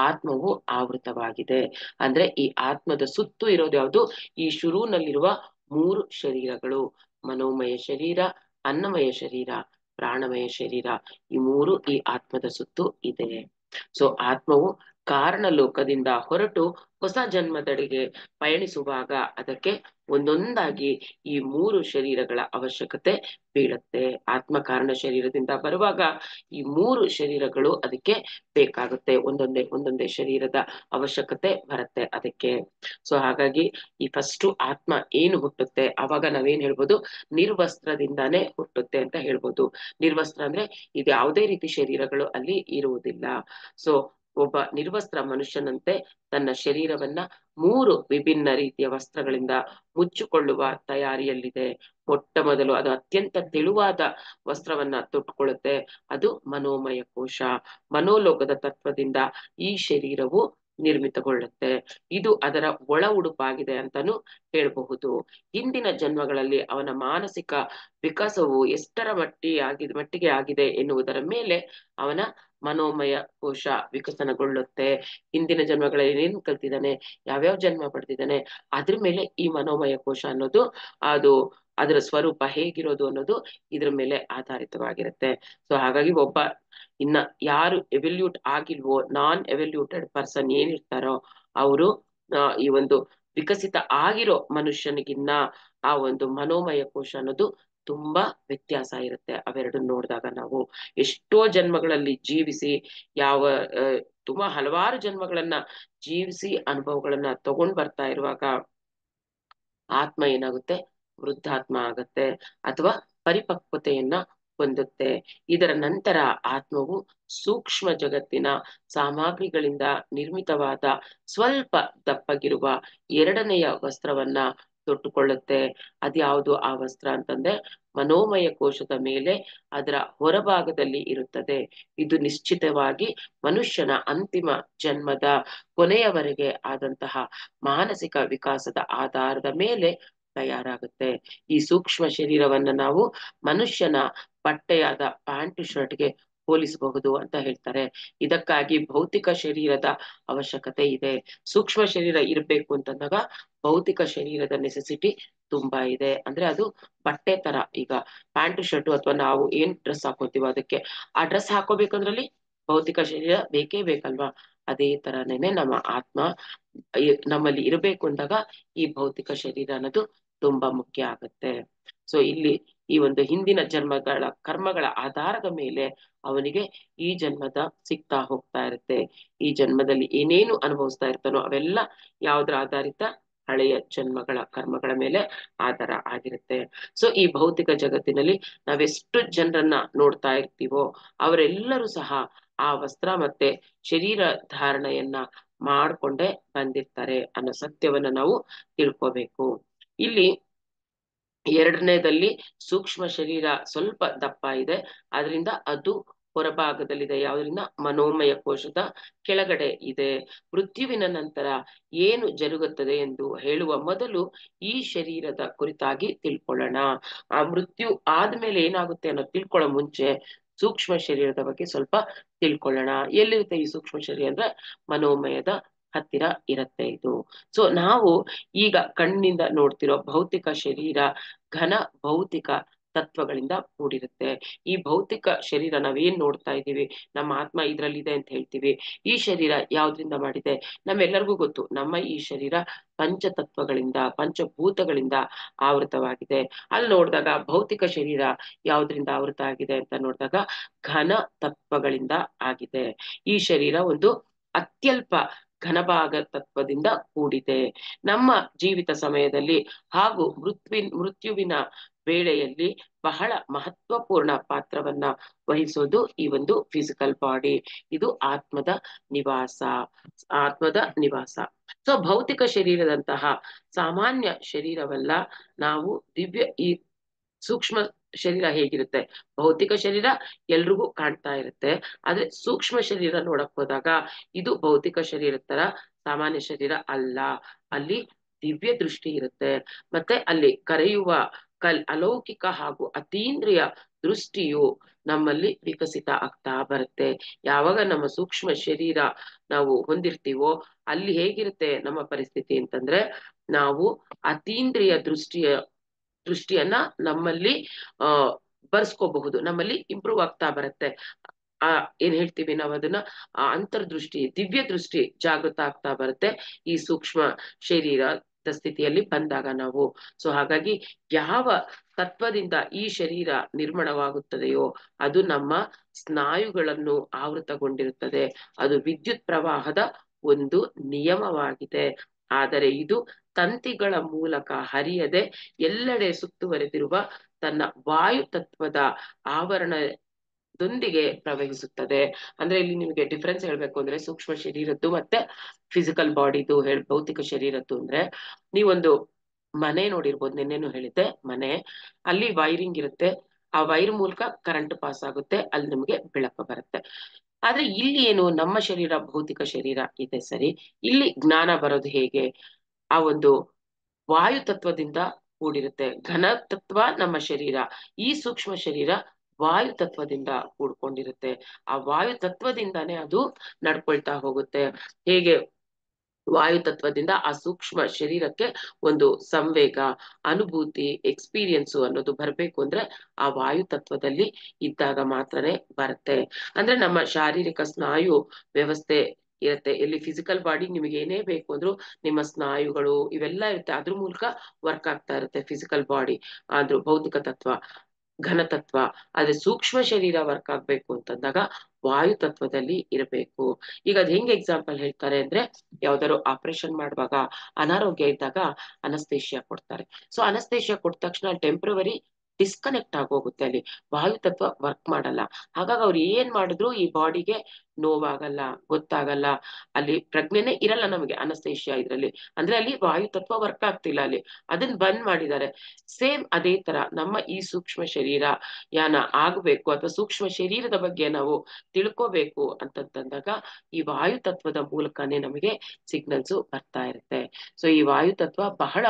ಆತ್ಮವು ಆವೃತವಾಗಿದೆ. ಅಂದ್ರೆ ಈ ಆತ್ಮದ ಸುತ್ತು ಇರೋದು ಯಾವುದು? ಈ ಶುರುನಲ್ಲಿರುವ 3 ಶರೀರಗಳು. ಮನೋಮಯ ಶರೀರ, ಅನ್ನಮಯ ಶರೀರ, ಪ್ರಾಣಮಯ ಶರೀರ. ಈ 3 ಈ ಆತ್ಮದ ಸುತ್ತು ಇದೆ. ಸೊ ಆತ್ಮವು ಕಾರಣ ಲೋಕದಿಂದ ಹೊರಟು ಹೊಸ ಜನ್ಮದಡೆಗೆ ಪಯಣಿಸುವಾಗ ಅದಕ್ಕೆ ಒಂದೊಂದಾಗಿ ಈ 3 ಶರೀರಗಳ ಅವಶ್ಯಕತೆ ಬೀಳುತ್ತೆ. ಆತ್ಮ ಕಾರಣ ಶರೀರದಿಂದ ಬರುವಾಗ ಈ 3 ಶರೀರಗಳು ಅದಕ್ಕೆ ಬೇಕಾಗುತ್ತೆ. ಒಂದೊಂದೇ ಶರೀರದ ಅವಶ್ಯಕತೆ ಬರುತ್ತೆ ಅದಕ್ಕೆ. ಸೊ ಹಾಗಾಗಿ ಈ ಫಸ್ಟ್ ಆತ್ಮ ಏನು ಹುಟ್ಟುತ್ತೆ, ಅವಾಗ ನಾವೇನ್ ಹೇಳ್ಬೋದು? ನಿರ್ವಸ್ತ್ರದಿಂದಾನೇ ಹುಟ್ಟುತ್ತೆ ಅಂತ ಹೇಳ್ಬೋದು. ನಿರ್ವಸ್ತ್ರ ಅಂದ್ರೆ ಇದು ಯಾವುದೇ ರೀತಿ ಶರೀರಗಳು ಅಲ್ಲಿ ಇರುವುದಿಲ್ಲ. ಸೊ ಒಬ್ಬ ನಿರ್ವಸ್ತ್ರ ಮನುಷ್ಯನಂತೆ ತನ್ನ ಶರೀರವನ್ನ 3 ವಿಭಿನ್ನ ರೀತಿಯ ವಸ್ತ್ರಗಳಿಂದ ಮುಚ್ಚಿಕೊಳ್ಳುವ ತಯಾರಿಯಲ್ಲಿದೆ. ಮೊಟ್ಟ ಮೊದಲು ಅದು ಅತ್ಯಂತ ತೆಳುವಾದ ವಸ್ತ್ರವನ್ನ ತೊಟ್ಟುಕೊಳ್ಳುತ್ತೆ. ಅದು ಮನೋಮಯ ಕೋಶ. ಮನೋಲೋಕದ ತತ್ವದಿಂದ ಈ ಶರೀರವು ನಿರ್ಮಿತಗೊಳ್ಳುತ್ತೆ. ಇದು ಅದರ ಒಳ ಉಡುಪಾಗಿದೆ ಅಂತಾನು ಹೇಳಬಹುದು. ಹಿಂದಿನ ಜನ್ಮಗಳಲ್ಲಿ ಅವನ ಮಾನಸಿಕ ವಿಕಾಸವು ಎಷ್ಟರ ಮಟ್ಟಿಗೆ ಆಗಿದೆ ಎನ್ನುವುದರ ಮೇಲೆ ಅವನ ಮನೋಮಯ ಕೋಶ ವಿಕಸನಗೊಳ್ಳುತ್ತೆ. ಹಿಂದಿನ ಜನ್ಮಗಳಲ್ಲಿ ಏನೇನ್ ಕಲ್ತಿದ್ದಾನೆ, ಯಾವ್ಯಾವ ಜನ್ಮ ಪಡೆದಿದ್ದಾನೆ, ಅದ್ರ ಮೇಲೆ ಈ ಮನೋಮಯ ಕೋಶ ಅನ್ನೋದು ಅದರ ಸ್ವರೂಪ ಹೇಗಿರೋದು ಅನ್ನೋದು ಇದ್ರ ಮೇಲೆ ಆಧಾರಿತವಾಗಿರುತ್ತೆ. ಸೊ ಹಾಗಾಗಿ ಒಬ್ಬ ಇನ್ನ ಯಾರು ಎವಲ್ಯೂಟ್ ಆಗಿಲ್ವೋ, ನಾನ್ ಎವಲ್ಯೂಟೆಡ್ ಪರ್ಸನ್ ಏನಿರ್ತಾರೋ ಅವರು ಈ ಒಂದು ವಿಕಸಿತ ಆಗಿರೋ ಮನುಷ್ಯನಿಗಿನ್ನ ಆ ಒಂದು ಮನೋಮಯ ಕೋಶ ಅನ್ನೋದು ತುಂಬಾ ವ್ಯತ್ಯಾಸ ಇರುತ್ತೆ. ಅವೆರಡನ್ನ ನೋಡಿದಾಗ ನಾವು ಎಷ್ಟೋ ಜನ್ಮಗಳಲ್ಲಿ ಜೀವಿಸಿ ತುಂಬಾ ಹಲವಾರು ಜನ್ಮಗಳನ್ನ ಜೀವಿಸಿ ಅನುಭವಗಳನ್ನ ತಗೊಂಡ್ ಬರ್ತಾ ಇರುವಾಗ ಆತ್ಮ ಏನಾಗುತ್ತೆ? ವೃದ್ಧಾತ್ಮ ಆಗತ್ತೆ ಅಥವಾ ಪರಿಪಕ್ವತೆಯನ್ನ ಹೊಂದುತ್ತೆ. ಇದರ ನಂತರ ಆತ್ಮವು ಸೂಕ್ಷ್ಮ ಜಗತ್ತಿನ ಸಾಮಗ್ರಿಗಳಿಂದ ನಿರ್ಮಿತವಾದ ಸ್ವಲ್ಪ ದಪ್ಪಗಿರುವ 2ನೆಯ ವಸ್ತ್ರವನ್ನ ತೊಟ್ಟುಕೊಳ್ಳುತ್ತೆ. ಅದ್ಯಾವುದು ಆ ವಸ್ತ್ರ ಅಂತಂದ್ರೆ ಮನೋಮಯ ಕೋಶದ ಮೇಲೆ ಅದರ ಹೊರಭಾಗದಲ್ಲಿ ಇರುತ್ತದೆ. ಇದು ನಿಶ್ಚಿತವಾಗಿ ಮನುಷ್ಯನ ಅಂತಿಮ ಜನ್ಮದ ಕೊನೆಯವರೆಗೆ ಆದಂತಹ ಮಾನಸಿಕ ವಿಕಾಸದ ಆಧಾರದ ಮೇಲೆ ತಯಾರಾಗುತ್ತೆ. ಈ ಸೂಕ್ಷ್ಮ ಶರೀರವನ್ನ ನಾವು ಮನುಷ್ಯನ ಬಟ್ಟೆಯಾದ ಪ್ಯಾಂಟ್ ಶರ್ಟ್ಗೆ ಹೋಲಿಸಬಹುದು ಅಂತ ಹೇಳ್ತಾರೆ. ಇದಕ್ಕಾಗಿ ಭೌತಿಕ ಶರೀರದ ಅವಶ್ಯಕತೆ ಇದೆ. ಸೂಕ್ಷ್ಮ ಶರೀರ ಇರಬೇಕು ಅಂತಂದಾಗ ಭೌತಿಕ ಶರೀರದ ನೆಸೆಸಿಟಿ ತುಂಬಾ ಇದೆ. ಅಂದ್ರೆ ಅದು ಬಟ್ಟೆ ತರ. ಈಗ ಪ್ಯಾಂಟ್ ಶರ್ಟ್ ಅಥವಾ ನಾವು ಏನ್ ಡ್ರೆಸ್ ಹಾಕೋತೀವೋ ಅದಕ್ಕೆ ಆ ಡ್ರೆಸ್ ಹಾಕೋಬೇಕಂದ್ರಲ್ಲಿ ಭೌತಿಕ ಶರೀರ ಬೇಕೇ ಬೇಕಲ್ವಾ? ಅದೇ ತರನೇನೆ ನಮ್ಮ ಆತ್ಮ ನಮ್ಮಲ್ಲಿ ಇರಬೇಕು ಅಂದಾಗ ಈ ಭೌತಿಕ ಶರೀರ ಅನ್ನೋದು ತುಂಬಾ ಮುಖ್ಯ ಆಗತ್ತೆ. ಸೊ ಇಲ್ಲಿ ಈ ಒಂದು ಹಿಂದಿನ ಜನ್ಮಗಳ ಕರ್ಮಗಳ ಆಧಾರದ ಮೇಲೆ ಅವನಿಗೆ ಈ ಜನ್ಮದ ಸಿಗ್ತಾ ಹೋಗ್ತಾ ಇರುತ್ತೆ. ಈ ಜನ್ಮದಲ್ಲಿ ಏನೇನು ಅನುಭವಿಸ್ತಾ ಇರ್ತಾನೋ ಅವೆಲ್ಲ ಯಾವ್ದ್ರ ಆಧಾರಿತ, ಹಳೆಯ ಜನ್ಮಗಳ ಕರ್ಮಗಳ ಮೇಲೆ ಆಧಾರ ಆಗಿರುತ್ತೆ. ಸೊ ಈ ಭೌತಿಕ ಜಗತ್ತಿನಲ್ಲಿ ನಾವೆಷ್ಟು ಜನರನ್ನ ನೋಡ್ತಾ ಇರ್ತೀವೋ ಅವರೆಲ್ಲರೂ ಸಹ ಆ ವಸ್ತ್ರ ಮತ್ತೆ ಶರೀರ ಧಾರಣೆಯನ್ನ ಮಾಡ್ಕೊಂಡೇ ಬಂದಿರ್ತಾರೆ ಅನ್ನೋ ಸತ್ಯವನ್ನ ನಾವು ತಿಳ್ಕೋಬೇಕು. ಇಲ್ಲಿ ಎರಡನೇದಲ್ಲಿ ಸೂಕ್ಷ್ಮ ಶರೀರ ಸ್ವಲ್ಪ ದಪ್ಪ ಇದೆ, ಅದರಿಂದ ಅದು ಹೊರಭಾಗದಲ್ಲಿದೆ. ಯಾವ್ದ್ರಿಂದ? ಮನೋಮಯ ಕೋಶದ ಕೆಳಗಡೆ ಇದೆ. ಮೃತ್ಯುವಿನ ನಂತರ ಏನು ಜರುಗುತ್ತದೆ ಎಂದು ಹೇಳುವ ಮೊದಲು ಈ ಶರೀರದ ಕುರಿತಾಗಿ ತಿಳ್ಕೊಳ್ಳೋಣ. ಆ ಮೃತ್ಯು ಆದ್ಮೇಲೆ ಏನಾಗುತ್ತೆ ಅನ್ನೋ ತಿಳ್ಕೊಳ್ಳೋ ಮುಂಚೆ ಸೂಕ್ಷ್ಮ ಶರೀರದ ಬಗ್ಗೆ ಸ್ವಲ್ಪ ತಿಳ್ಕೊಳ್ಳೋಣ. ಎಲ್ಲಿರುತ್ತೆ ಈ ಸೂಕ್ಷ್ಮ ಶರೀರ ಅಂದ್ರೆ ಮನೋಮಯದ ಹತ್ತಿರ ಇರತ್ತೆ ಇದು. ಸೊ ನಾವು ಈಗ ಕಣ್ಣಿಂದ ನೋಡ್ತಿರೋ ಭೌತಿಕ ಶರೀರ ಘನ ಭೌತಿಕ ತತ್ವಗಳಿಂದ ಕೂಡಿರುತ್ತೆ. ಈ ಭೌತಿಕ ಶರೀರ ನಾವೇನ್ ನೋಡ್ತಾ ಇದ್ದೀವಿ, ನಮ್ಮ ಆತ್ಮ ಇದ್ರಲ್ಲಿದೆ ಅಂತ ಹೇಳ್ತೀವಿ. ಈ ಶರೀರ ಯಾವ್ದ್ರಿಂದ ಮಾಡಿದೆ? ನಮ್ಮೆಲ್ಲರಿಗೂ ಗೊತ್ತು, ನಮ್ಮ ಈ ಶರೀರ ಪಂಚತತ್ವಗಳಿಂದ, ಪಂಚಭೂತಗಳಿಂದ ಆವೃತವಾಗಿದೆ. ಅಲ್ಲಿ ನೋಡಿದಾಗ ಭೌತಿಕ ಶರೀರ ಯಾವ್ದ್ರಿಂದ ಆವೃತ ಆಗಿದೆ ಅಂತ ನೋಡಿದಾಗ ಘನ ತತ್ವಗಳಿಂದ ಆಗಿದೆ. ಈ ಶರೀರ ಒಂದು ಅತ್ಯಲ್ಪ ಘನಭಾಗ ತತ್ವದಿಂದ ಕೂಡಿದೆ. ನಮ್ಮ ಜೀವಿತ ಸಮಯದಲ್ಲಿ ಹಾಗೂ ಮೃತ್ಯುವಿನ ವೇಳೆಯಲ್ಲಿ ಬಹಳ ಮಹತ್ವಪೂರ್ಣ ಪಾತ್ರವನ್ನ ವಹಿಸೋದು ಈ ಒಂದು ಫಿಸಿಕಲ್ ಬಾಡಿ. ಇದು ಆತ್ಮದ ನಿವಾಸ. ಸೊ ಭೌತಿಕ ಶರೀರದಂತಹ ಸಾಮಾನ್ಯ ಶರೀರವಲ್ಲ ನಾವು ಈ ಸೂಕ್ಷ್ಮ ಶರೀರ ಹೇಗಿರುತ್ತೆ? ಭೌತಿಕ ಶರೀರ ಎಲ್ರಿಗೂ ಕಾಣ್ತಾ ಇರುತ್ತೆ, ಆದ್ರೆ ಸೂಕ್ಷ್ಮ ಶರೀರ ನೋಡಕ್ ಹೋದಾಗ ಇದು ಭೌತಿಕ ಶರೀರದ ತರ ಸಾಮಾನ್ಯ ಶರೀರ ಅಲ್ಲ. ಅಲ್ಲಿ ದಿವ್ಯ ದೃಷ್ಟಿ ಇರುತ್ತೆ, ಮತ್ತೆ ಅಲ್ಲಿ ಕರೆಯುವ ಅಲೌಕಿಕ ಹಾಗೂ ಅತೀಂದ್ರಿಯ ದೃಷ್ಟಿಯು ನಮ್ಮಲ್ಲಿ ವಿಕಸಿತ ಆಗ್ತಾ ಬರುತ್ತೆ. ಯಾವಾಗ ನಮ್ಮ ಸೂಕ್ಷ್ಮ ಶರೀರ ನಾವು ಹೊಂದಿರ್ತೀವೋ ಅಲ್ಲಿ ಹೇಗಿರುತ್ತೆ ನಮ್ಮ ಪರಿಸ್ಥಿತಿ ಅಂತಂದ್ರೆ, ನಾವು ಅತೀಂದ್ರಿಯ ದೃಷ್ಟಿಯನ್ನ ನಮ್ಮಲ್ಲಿ ಬರ್ಸ್ಕೋಬಹುದು, ನಮ್ಮಲ್ಲಿ ಇಂಪ್ರೂವ್ ಆಗ್ತಾ ಬರುತ್ತೆ. ಏನ್ ಹೇಳ್ತೀವಿ ನಾವು ಅದನ್ನ, ಅಂತರ್ದೃಷ್ಟಿ, ದಿವ್ಯ ದೃಷ್ಟಿ ಜಾಗೃತ ಆಗ್ತಾ ಬರುತ್ತೆ ಈ ಸೂಕ್ಷ್ಮ ಶರೀರದ ಸ್ಥಿತಿಯಲ್ಲಿ ಬಂದಾಗ ನಾವು. ಸೊ ಹಾಗಾಗಿ ಯಾವ ತತ್ವದಿಂದ ಈ ಶರೀರ ನಿರ್ಮಾಣವಾಗುತ್ತದೆಯೋ ಅದು ನಮ್ಮ ಸ್ನಾಯುಗಳನ್ನು ಆವೃತಗೊಂಡಿರುತ್ತದೆ. ಅದು ವಿದ್ಯುತ್ ಪ್ರವಾಹದ ಒಂದು ನಿಯಮವಾಗಿದೆ. ಆದರೆ ಇದು ತಂತಿಗಳ ಮೂಲಕ ಹರಿಯದೆ ಎಲ್ಲೆಡೆ ಸುತ್ತುವರೆದಿರುವ ತನ್ನ ವಾಯು ತತ್ವದ ಆವರಣದೊಂದಿಗೆ ಪ್ರವಹಿಸುತ್ತದೆ. ಅಂದ್ರೆ ಇಲ್ಲಿ ನಿಮಗೆ ಡಿಫ್ರೆನ್ಸ್ ಹೇಳ್ಬೇಕು ಅಂದ್ರೆ ಸೂಕ್ಷ್ಮ ಶರೀರದ್ದು ಮತ್ತೆ ಫಿಸಿಕಲ್ ಬಾಡಿದು ಭೌತಿಕ ಶರೀರದ್ದು ಅಂದ್ರೆ, ನೀವೊಂದು ಮನೆ ನೋಡಿರ್ಬೋದು, ನಿನ್ನೆನು ಹೇಳಿದ್ದೆ, ಮನೆ ಅಲ್ಲಿ ವೈರಿಂಗ್ ಇರುತ್ತೆ, ಆ ವೈರ್ ಮೂಲಕ ಕರೆಂಟ್ ಪಾಸ್ ಆಗುತ್ತೆ, ಅಲ್ಲಿ ನಿಮಗೆ ಬೆಳಕು ಬರುತ್ತೆ. ಆದ್ರೆ ಇಲ್ಲಿ ಏನು, ನಮ್ಮ ಶರೀರ ಭೌತಿಕ ಶರೀರ ಇದೆ ಸರಿ, ಇಲ್ಲಿ ಜ್ಞಾನ ಬರೋದು ಹೇಗೆ? ಆ ಒಂದು ವಾಯು ತತ್ವದಿಂದ ಕೂಡಿರುತ್ತೆ. ಘನ ತತ್ವ ನಮ್ಮ ಶರೀರ, ಈ ಸೂಕ್ಷ್ಮ ಶರೀರ ವಾಯು ತತ್ವದಿಂದ ಕೂಡ್ಕೊಂಡಿರುತ್ತೆ. ಆ ವಾಯು ತತ್ವದಿಂದಾನೇ ಅದು ನಡ್ಕೊಳ್ತಾ ಹೋಗುತ್ತೆ. ಹೇಗೆ ವಾಯು ತತ್ವದಿಂದ ಆ ಸೂಕ್ಷ್ಮ ಶರೀರಕ್ಕೆ ಒಂದು ಸಂವೇಗ, ಅನುಭೂತಿ, ಎಕ್ಸ್ಪೀರಿಯನ್ಸು ಅನ್ನೋದು ಬರ್ಬೇಕು ಅಂದ್ರೆ ಆ ವಾಯು ತತ್ವದಲ್ಲಿ ಇದ್ದಾಗ ಮಾತ್ರನೇ ಬರುತ್ತೆ. ಅಂದ್ರೆ ನಮ್ಮ ಶಾರೀರಿಕ ಸ್ನಾಯು ವ್ಯವಸ್ಥೆ ಇರುತ್ತೆ. ಇಲ್ಲಿ ಫಿಸಿಕಲ್ ಬಾಡಿ ನಿಮಗೆ ಏನೇ ಬೇಕು ಅಂದ್ರೂ ನಿಮ್ಮ ಸ್ನಾಯುಗಳು ಇವೆಲ್ಲ ಇರುತ್ತೆ, ಅದ್ರ ಮೂಲಕ ವರ್ಕ್ ಆಗ್ತಾ ಇರುತ್ತೆ ಫಿಸಿಕಲ್ ಬಾಡಿ. ಆದ್ರೂ ಭೌತಿಕ ತತ್ವ, ಘನತತ್ವ, ಆದ್ರೆ ಸೂಕ್ಷ್ಮ ಶರೀರ ವರ್ಕ್ ಆಗ್ಬೇಕು ಅಂತಂದಾಗ ವಾಯು ತತ್ವದಲ್ಲಿ ಇರಬೇಕು. ಈಗ ಅದ್ ಹೆಂಗ್ ಎಕ್ಸಾಂಪಲ್ ಹೇಳ್ತಾರೆ ಅಂದ್ರೆ, ಯಾವ್ದಾದ್ರು ಆಪರೇಷನ್ ಮಾಡುವಾಗ ಅನಾರೋಗ್ಯ ಇದ್ದಾಗ ಅನಸ್ತೇಷಿಯಾ ಕೊಡ್ತಾರೆ. ಸೊ ಅನಸ್ತೇಷಿಯಾ ಕೊಟ್ಟ ತಕ್ಷಣ ಟೆಂಪ್ರವರಿ ಡಿಸ್ಕನೆಕ್ಟ್ ಆಗೋಗುತ್ತೆ, ಅಲ್ಲಿ ವಾಯು ತತ್ವ ವರ್ಕ್ ಮಾಡಲ್ಲ. ಹಾಗಾಗಿ ಅವ್ರು ಏನ್ ಮಾಡಿದ್ರು ಈ ಬಾಡಿಗೆ ನೋವಾಗಲ್ಲ, ಗೊತ್ತಾಗಲ್ಲ, ಅಲ್ಲಿ ಪ್ರಜ್ಞೆನೇ ಇರಲ್ಲ ನಮಗೆ ಅನಸ್ತೇಷಿಯಾ ಇದ್ರಲ್ಲಿ. ಅಂದ್ರೆ ಅಲ್ಲಿ ವಾಯು ತತ್ವ ವರ್ಕ್ ಆಗ್ತಿಲ್ಲ, ಅಲ್ಲಿ ಅದನ್ನ ಬಂದ್ ಮಾಡಿದ್ದಾರೆ. ಸೇಮ್ ಅದೇ ತರ ನಮ್ಮ ಈ ಸೂಕ್ಷ್ಮ ಶರೀರ ಯಾನ ಆಗ್ಬೇಕು ಅಥವಾ ಸೂಕ್ಷ್ಮ ಶರೀರದ ಬಗ್ಗೆ ನಾವು ತಿಳ್ಕೋಬೇಕು ಅಂತಂದಾಗ ಈ ವಾಯು ತತ್ವದ ಮೂಲಕನೇ ನಮಗೆ ಸಿಗ್ನಲ್ಸ್ ಬರ್ತಾ ಇರುತ್ತೆ. ಸೊ ಈ ವಾಯು ತತ್ವ ಬಹಳ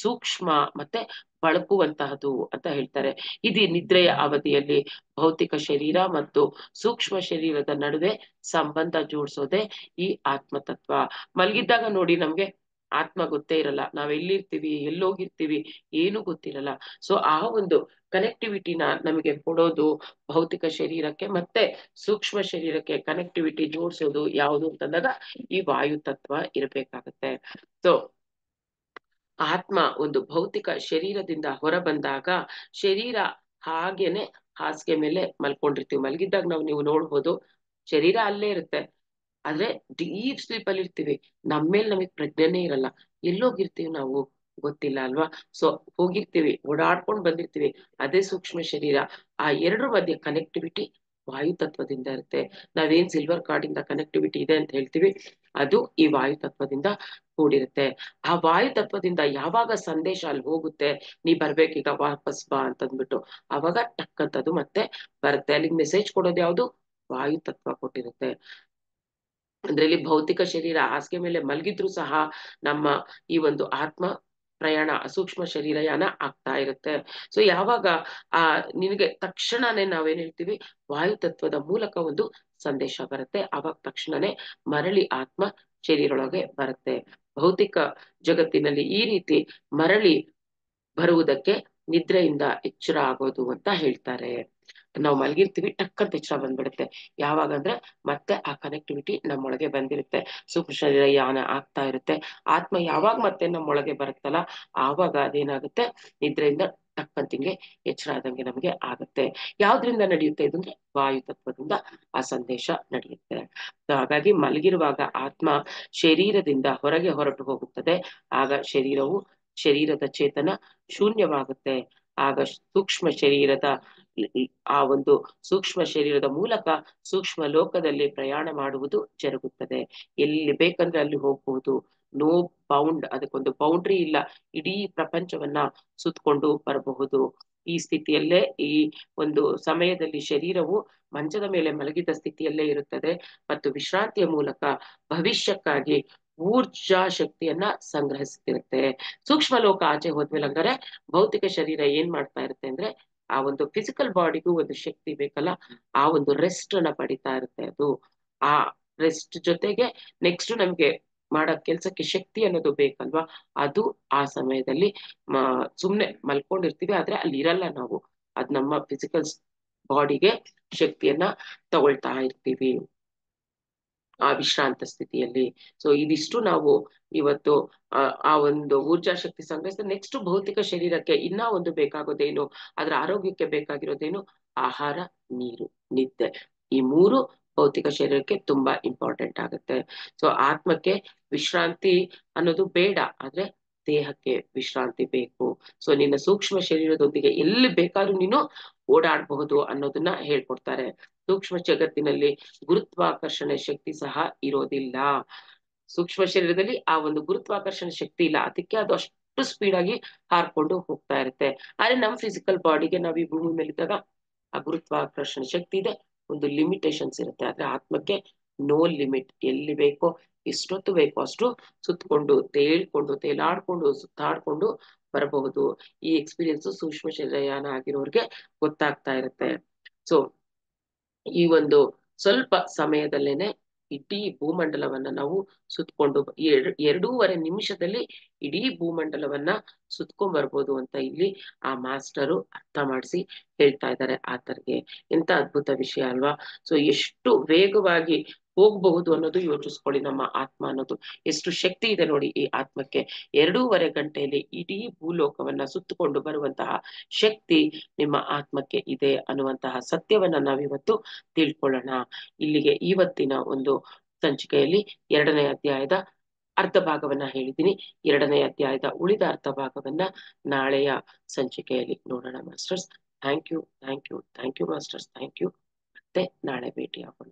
ಸೂಕ್ಷ್ಮ ಮತ್ತೆ ಬಳಕುವಂತಹದ್ದು ಅಂತ ಹೇಳ್ತಾರೆ. ಇದು ನಿದ್ರೆಯ ಅವಧಿಯಲ್ಲಿ ಭೌತಿಕ ಶರೀರ ಮತ್ತು ಸೂಕ್ಷ್ಮ ಶರೀರದ ನಡುವೆ ಸಂಬಂಧ ಜೋಡಿಸೋದೆ ಈ ಆತ್ಮತತ್ವ. ಮಲಗಿದ್ದಾಗ ನೋಡಿ ನಮ್ಗೆ ಆತ್ಮ ಗೊತ್ತೇ ಇರಲ್ಲ, ನಾವ್ ಎಲ್ಲಿರ್ತೀವಿ, ಎಲ್ಲೋಗಿರ್ತೀವಿ ಏನು ಗೊತ್ತಿರಲ್ಲ. ಸೊ ಆ ಒಂದು ಕನೆಕ್ಟಿವಿಟಿನ ನಮಗೆ ಕೊಡೋದು ಭೌತಿಕ ಶರೀರಕ್ಕೆ ಮತ್ತೆ ಸೂಕ್ಷ್ಮ ಶರೀರಕ್ಕೆ ಕನೆಕ್ಟಿವಿಟಿ ಜೋಡಿಸೋದು ಯಾವುದು ಅಂತಂದಾಗ ಈ ವಾಯು ತತ್ವ ಇರಬೇಕಾಗತ್ತೆ. ಸೊ ಆತ್ಮ ಒಂದು ಭೌತಿಕ ಶರೀರದಿಂದ ಹೊರ ಬಂದಾಗ ಶರೀರ ಹಾಗೇನೆ ಹಾಸಿಗೆ ಮೇಲೆ ಮಲ್ಕೊಂಡಿರ್ತೀವಿ. ಮಲಗಿದ್ದಾಗ ನೀವು ನೋಡ್ಬೋದು, ಶರೀರ ಅಲ್ಲೇ ಇರುತ್ತೆ, ಆದ್ರೆ ಡೀಪ್ ಸ್ಲೀಪ್ ಅಲ್ಲಿ ಇರ್ತೀವಿ. ನಮ್ಮೇಲ್ ನಮಗ್ ಪ್ರಜ್ಞೆನೇ ಇರಲ್ಲ. ಎಲ್ಲೋಗಿರ್ತೀವಿ ನಾವು ಗೊತ್ತಿಲ್ಲ ಅಲ್ವಾ. ಸೊ ಹೋಗಿರ್ತೀವಿ, ಓಡಾಡ್ಕೊಂಡ್ ಬಂದಿರ್ತೀವಿ, ಅದೇ ಸೂಕ್ಷ್ಮ ಶರೀರ. ಆ ಎರಡರ ಮಧ್ಯೆ ಕನೆಕ್ಟಿವಿಟಿ ವಾಯು ತತ್ವದಿಂದ ಇರುತ್ತೆ. ನಾವೇನ್ ಸಿಲ್ವರ್ ಕಾರ್ಡ್ ಇಂದ ಕನೆಕ್ಟಿವಿಟಿ ಇದೆ ಅಂತ ಹೇಳ್ತೀವಿ, ಅದು ಈ ವಾಯು ತತ್ವದಿಂದ ಕೂಡಿರುತ್ತೆ. ಆ ವಾಯು ತತ್ವದಿಂದ ಯಾವಾಗ ಸಂದೇಶ ಅಲ್ಲಿ ಹೋಗುತ್ತೆ, ನೀ ಬರ್ಬೇಕೀಗ ವಾಪಸ್ ಬಾ ಅಂತಂದ್ಬಿಟ್ಟು, ಅವಾಗ ಟಕ್ಕಂತದ್ದು ಮತ್ತೆ ಬರುತ್ತೆ. ಅಲ್ಲಿಗೆ ಮೆಸೇಜ್ ಕೊಡೋದು ಯಾವುದು, ವಾಯು ತತ್ವ ಕೊಟ್ಟಿರುತ್ತೆ. ಅಂದ್ರೆ ಇಲ್ಲಿ ಭೌತಿಕ ಶರೀರ ಹಾಸಿಗೆ ಮೇಲೆ ಮಲಗಿದ್ರು ಸಹ ನಮ್ಮ ಈ ಒಂದು ಆತ್ಮ ಪ್ರಯಾಣ ಸೂಕ್ಷ್ಮ ಶರೀರಯಾನ ಆಗ್ತಾ ಇರುತ್ತೆ. ಸೊ ಯಾವಾಗ ಆ ನಿನಗೆ ತಕ್ಷಣನೇ ನಾವೇನ್ ಹೇಳ್ತೀವಿ, ವಾಯು ತತ್ವದ ಮೂಲಕ ಒಂದು ಸಂದೇಶ ಬರುತ್ತೆ, ಅವಾಗ ತಕ್ಷಣನೇ ಮರಳಿ ಆತ್ಮ ಶರೀರೊಳಗೆ ಬರುತ್ತೆ. ಭೌತಿಕ ಜಗತ್ತಿನಲ್ಲಿ ಈ ರೀತಿ ಮರಳಿ ಬರುವುದಕ್ಕೆ ನಿದ್ರೆಯಿಂದ ಎಚ್ಚರ ಆಗೋದು ಅಂತ ಹೇಳ್ತಾರೆ. ನಾವು ಮಲಗಿರ್ತೀವಿ, ಟಕ್ಕಂತ ಎಚ್ಚರ ಬಂದ್ಬಿಡುತ್ತೆ. ಯಾವಾಗ ಅಂದ್ರೆ ಮತ್ತೆ ಆ ಕನೆಕ್ಟಿವಿಟಿ ನಮ್ಮೊಳಗೆ ಬಂದಿರುತ್ತೆ, ಸೂಕ್ಷ್ಮ ಶರೀರ ಯಾನ ಆಗ್ತಾ ಇರುತ್ತೆ. ಆತ್ಮ ಯಾವಾಗ ಮತ್ತೆ ನಮ್ಮೊಳಗೆ ಬರುತ್ತಲ್ಲ, ಆವಾಗ ಅದೇನಾಗುತ್ತೆ, ನಿದ್ರೆಯಿಂದ ಟಕ್ಕಂತಿಂಗೆ ಎಚ್ಚರ ಆದಂಗೆ ನಮಗೆ ಆಗುತ್ತೆ. ಯಾವ್ದ್ರಿಂದ ನಡೆಯುತ್ತೆ ಇದು ಅಂದ್ರೆ ವಾಯು ತತ್ವದಿಂದ ಆ ಸಂದೇಶ ನಡೆಯುತ್ತೆ. ಹಾಗಾಗಿ ಮಲಗಿರುವಾಗ ಆತ್ಮ ಶರೀರದಿಂದ ಹೊರಗೆ ಹೊರಟು ಹೋಗುತ್ತದೆ. ಆಗ ಶರೀರದ ಚೇತನ ಶೂನ್ಯವಾಗುತ್ತೆ. ಆಗ ಸೂಕ್ಷ್ಮ ಶರೀರದ ಆ ಒಂದು ಸೂಕ್ಷ್ಮ ಶರೀರದ ಮೂಲಕ ಸೂಕ್ಷ್ಮ ಲೋಕದಲ್ಲಿ ಪ್ರಯಾಣ ಮಾಡುವುದು ಜರುಗುತ್ತದೆ. ಎಲ್ಲಿ ಬೇಕಂದ್ರೆ ಅಲ್ಲಿ ಹೋಗ್ಬಹುದು. ನೋ ಬೌಂಡ್, ಅದಕ್ಕೊಂದು ಬೌಂಡ್ರಿ ಇಲ್ಲ. ಇಡೀ ಪ್ರಪಂಚವನ್ನ ಸುತ್ಕೊಂಡು ಬರಬಹುದು. ಈ ಸ್ಥಿತಿಯಲ್ಲೇ, ಈ ಒಂದು ಸಮಯದಲ್ಲಿ ಶರೀರವು ಮಂಚದ ಮೇಲೆ ಮಲಗಿದ ಸ್ಥಿತಿಯಲ್ಲೇ ಇರುತ್ತದೆ ಮತ್ತು ವಿಶ್ರಾಂತಿಯ ಮೂಲಕ ಭವಿಷ್ಯಕ್ಕಾಗಿ ಊರ್ಜಾ ಶಕ್ತಿಯನ್ನ ಸಂಗ್ರಹಿಸ್ತಿರುತ್ತೆ. ಸೂಕ್ಷ್ಮ ಲೋಕ ಆಚೆ ಹೋದ್ಮೇಲೆ ಹಂಗಾರೆ ಭೌತಿಕ ಶರೀರ ಏನ್ ಮಾಡ್ತಾ ಇರುತ್ತೆ ಅಂದ್ರೆ, ಆ ಒಂದು ಫಿಸಿಕಲ್ ಬಾಡಿಗೂ ಒಂದು ಶಕ್ತಿ ಬೇಕಲ್ಲ, ಆ ಒಂದು ರೆಸ್ಟ್ ಅನ್ನ ಪಡಿತಾ ಇರುತ್ತೆ ಅದು. ಆ ರೆಸ್ಟ್ ಜೊತೆಗೆ ನೆಕ್ಸ್ಟ್ ನಮ್ಗೆ ಮಾಡೋ ಕೆಲ್ಸಕ್ಕೆ ಶಕ್ತಿ ಅನ್ನೋದು ಬೇಕಲ್ವಾ, ಅದು ಆ ಸಮಯದಲ್ಲಿ ಸುಮ್ನೆ ಮಲ್ಕೊಂಡಿರ್ತೀವಿ, ಆದ್ರೆ ಅಲ್ಲಿ ಇರಲ್ಲ ನಾವು. ಅದ್ ನಮ್ಮ ಫಿಸಿಕಲ್ ಬಾಡಿಗೆ ಶಕ್ತಿಯನ್ನ ತಗೊಳ್ತಾ ಇರ್ತೀವಿ ಆ ವಿಶ್ರಾಂತ ಸ್ಥಿತಿಯಲ್ಲಿ. ಸೊ ಇದಿಷ್ಟು ನಾವು ಇವತ್ತು ಆ ಒಂದು ಊರ್ಜಾ ಶಕ್ತಿ ಸಂಗ್ರಹಿಸಿದ ನೆಕ್ಸ್ಟ್ ಭೌತಿಕ ಶರೀರಕ್ಕೆ ಇನ್ನ ಒಂದು ಬೇಕಾಗೋದೇನು, ಅದ್ರ ಆರೋಗ್ಯಕ್ಕೆ ಬೇಕಾಗಿರೋದೇನು, ಆಹಾರ, ನೀರು, ನಿದ್ದೆ. ಈ ಮೂರು ಭೌತಿಕ ಶರೀರಕ್ಕೆ ತುಂಬಾ ಇಂಪಾರ್ಟೆಂಟ್ ಆಗುತ್ತೆ. ಸೊ ಆತ್ಮಕ್ಕೆ ವಿಶ್ರಾಂತಿ ಅನ್ನೋದು ಬೇಡ, ಆದ್ರೆ ದೇಹಕ್ಕೆ ವಿಶ್ರಾಂತಿ ಬೇಕು. ಸೊ ನಿನ್ನ ಸೂಕ್ಷ್ಮ ಶರೀರದೊಂದಿಗೆ ಎಲ್ಲಿ ಬೇಕಾದ್ರೂ ನೀನು ಓಡಾಡಬಹುದು ಅನ್ನೋದನ್ನ ಹೇಳ್ಕೊಡ್ತಾರೆ. ಸೂಕ್ಷ್ಮ ಜಗತ್ತಿನಲ್ಲಿ ಗುರುತ್ವಾಕರ್ಷಣೆ ಶಕ್ತಿ ಸಹ ಇರೋದಿಲ್ಲ. ಸೂಕ್ಷ್ಮ ಶರೀರದಲ್ಲಿ ಆ ಒಂದು ಗುರುತ್ವಾಕರ್ಷಣೆ ಶಕ್ತಿ ಇಲ್ಲ, ಅದಕ್ಕೆ ಅದು ಅಷ್ಟು ಸ್ಪೀಡ್ ಆಗಿ ಹಾರ್ಕೊಂಡು ಹೋಗ್ತಾ ಇರುತ್ತೆ. ಆದ್ರೆ ನಮ್ ಫಿಸಿಕಲ್ ಬಾಡಿಗೆ ನಾವ್ ಈ ಭೂಮಿ ಮೇಲಿದ್ದಾಗ ಆ ಗುರುತ್ವಾಕರ್ಷಣೆ ಶಕ್ತಿ ಇದೆ, ಒಂದು ಲಿಮಿಟೇಷನ್ಸ್ ಇರುತ್ತೆ. ಆದ್ರೆ ಆತ್ಮಕ್ಕೆ ನೋ ಲಿಮಿಟ್. ಎಲ್ಲಿ ಬೇಕೋ, ಎಷ್ಟೊತ್ತು ಬೇಕೋ ಅಷ್ಟು ಸುತ್ತಕೊಂಡು ತೇಲಾಡ್ಕೊಂಡು ಸುತ್ತಾಡ್ಕೊಂಡು ಬರಬಹುದು. ಈ ಎಕ್ಸ್ಪೀರಿಯನ್ಸ್ ಸೂಕ್ಷ್ಮ ಶರೀರಯಾನ ಆಗಿರೋರ್ಗೆ ಗೊತ್ತಾಗ್ತಾ ಇರುತ್ತೆ. ಸೊ ಈ ಒಂದು ಸ್ವಲ್ಪ ಸಮಯದಲ್ಲೇನೆ ಇಡೀ ಭೂಮಂಡಲವನ್ನ ನಾವು ಸುತ್ಕೊಂಡು 2.5 ನಿಮಿಷದಲ್ಲಿ ಇಡೀ ಭೂಮಂಡಲವನ್ನ ಸುತ್ಕೊಂಡ್ ಬರ್ಬೋದು ಅಂತ ಇಲ್ಲಿ ಆ ಮಾಸ್ಟರು ಅರ್ಥ ಮಾಡಿಸಿ ಹೇಳ್ತಾ ಇದ್ದಾರೆ ಆತರ್ಗೆ. ಎಂತ ಅದ್ಭುತ ವಿಷಯ ಅಲ್ವಾ. ಸೊ ಎಷ್ಟು ವೇಗವಾಗಿ ಹೋಗ್ಬಹುದು ಅನ್ನೋದು ಯೋಚಿಸ್ಕೊಳ್ಳಿ. ನಮ್ಮ ಆತ್ಮ ಅನ್ನೋದು ಎಷ್ಟು ಶಕ್ತಿ ಇದೆ ನೋಡಿ ಈ ಆತ್ಮಕ್ಕೆ. 2.5 ಗಂಟೆಯಲ್ಲಿ ಇಡೀ ಭೂಲೋಕವನ್ನ ಸುತ್ತಕೊಂಡು ಬರುವಂತಹ ಶಕ್ತಿ ನಿಮ್ಮ ಆತ್ಮಕ್ಕೆ ಇದೆ ಅನ್ನುವಂತಹ ಸತ್ಯವನ್ನ ನಾವಿವತ್ತು ತಿಳ್ಕೊಳ್ಳೋಣ. ಇಲ್ಲಿಗೆ ಇವತ್ತಿನ ಒಂದು ಸಂಚಿಕೆಯಲ್ಲಿ 2ನೇ ಅಧ್ಯಾಯದ ಅರ್ಧ ಭಾಗವನ್ನ ಹೇಳಿದ್ದೀನಿ. 2ನೇ ಅಧ್ಯಾಯದ ಉಳಿದ ಅರ್ಧ ಭಾಗವನ್ನ ನಾಳೆಯ ಸಂಚಿಕೆಯಲ್ಲಿ ನೋಡೋಣ masters. Thank you masters, thank you. ಮತ್ತೆ ನಾಳೆ ಭೇಟಿ ಆಗೋಣ.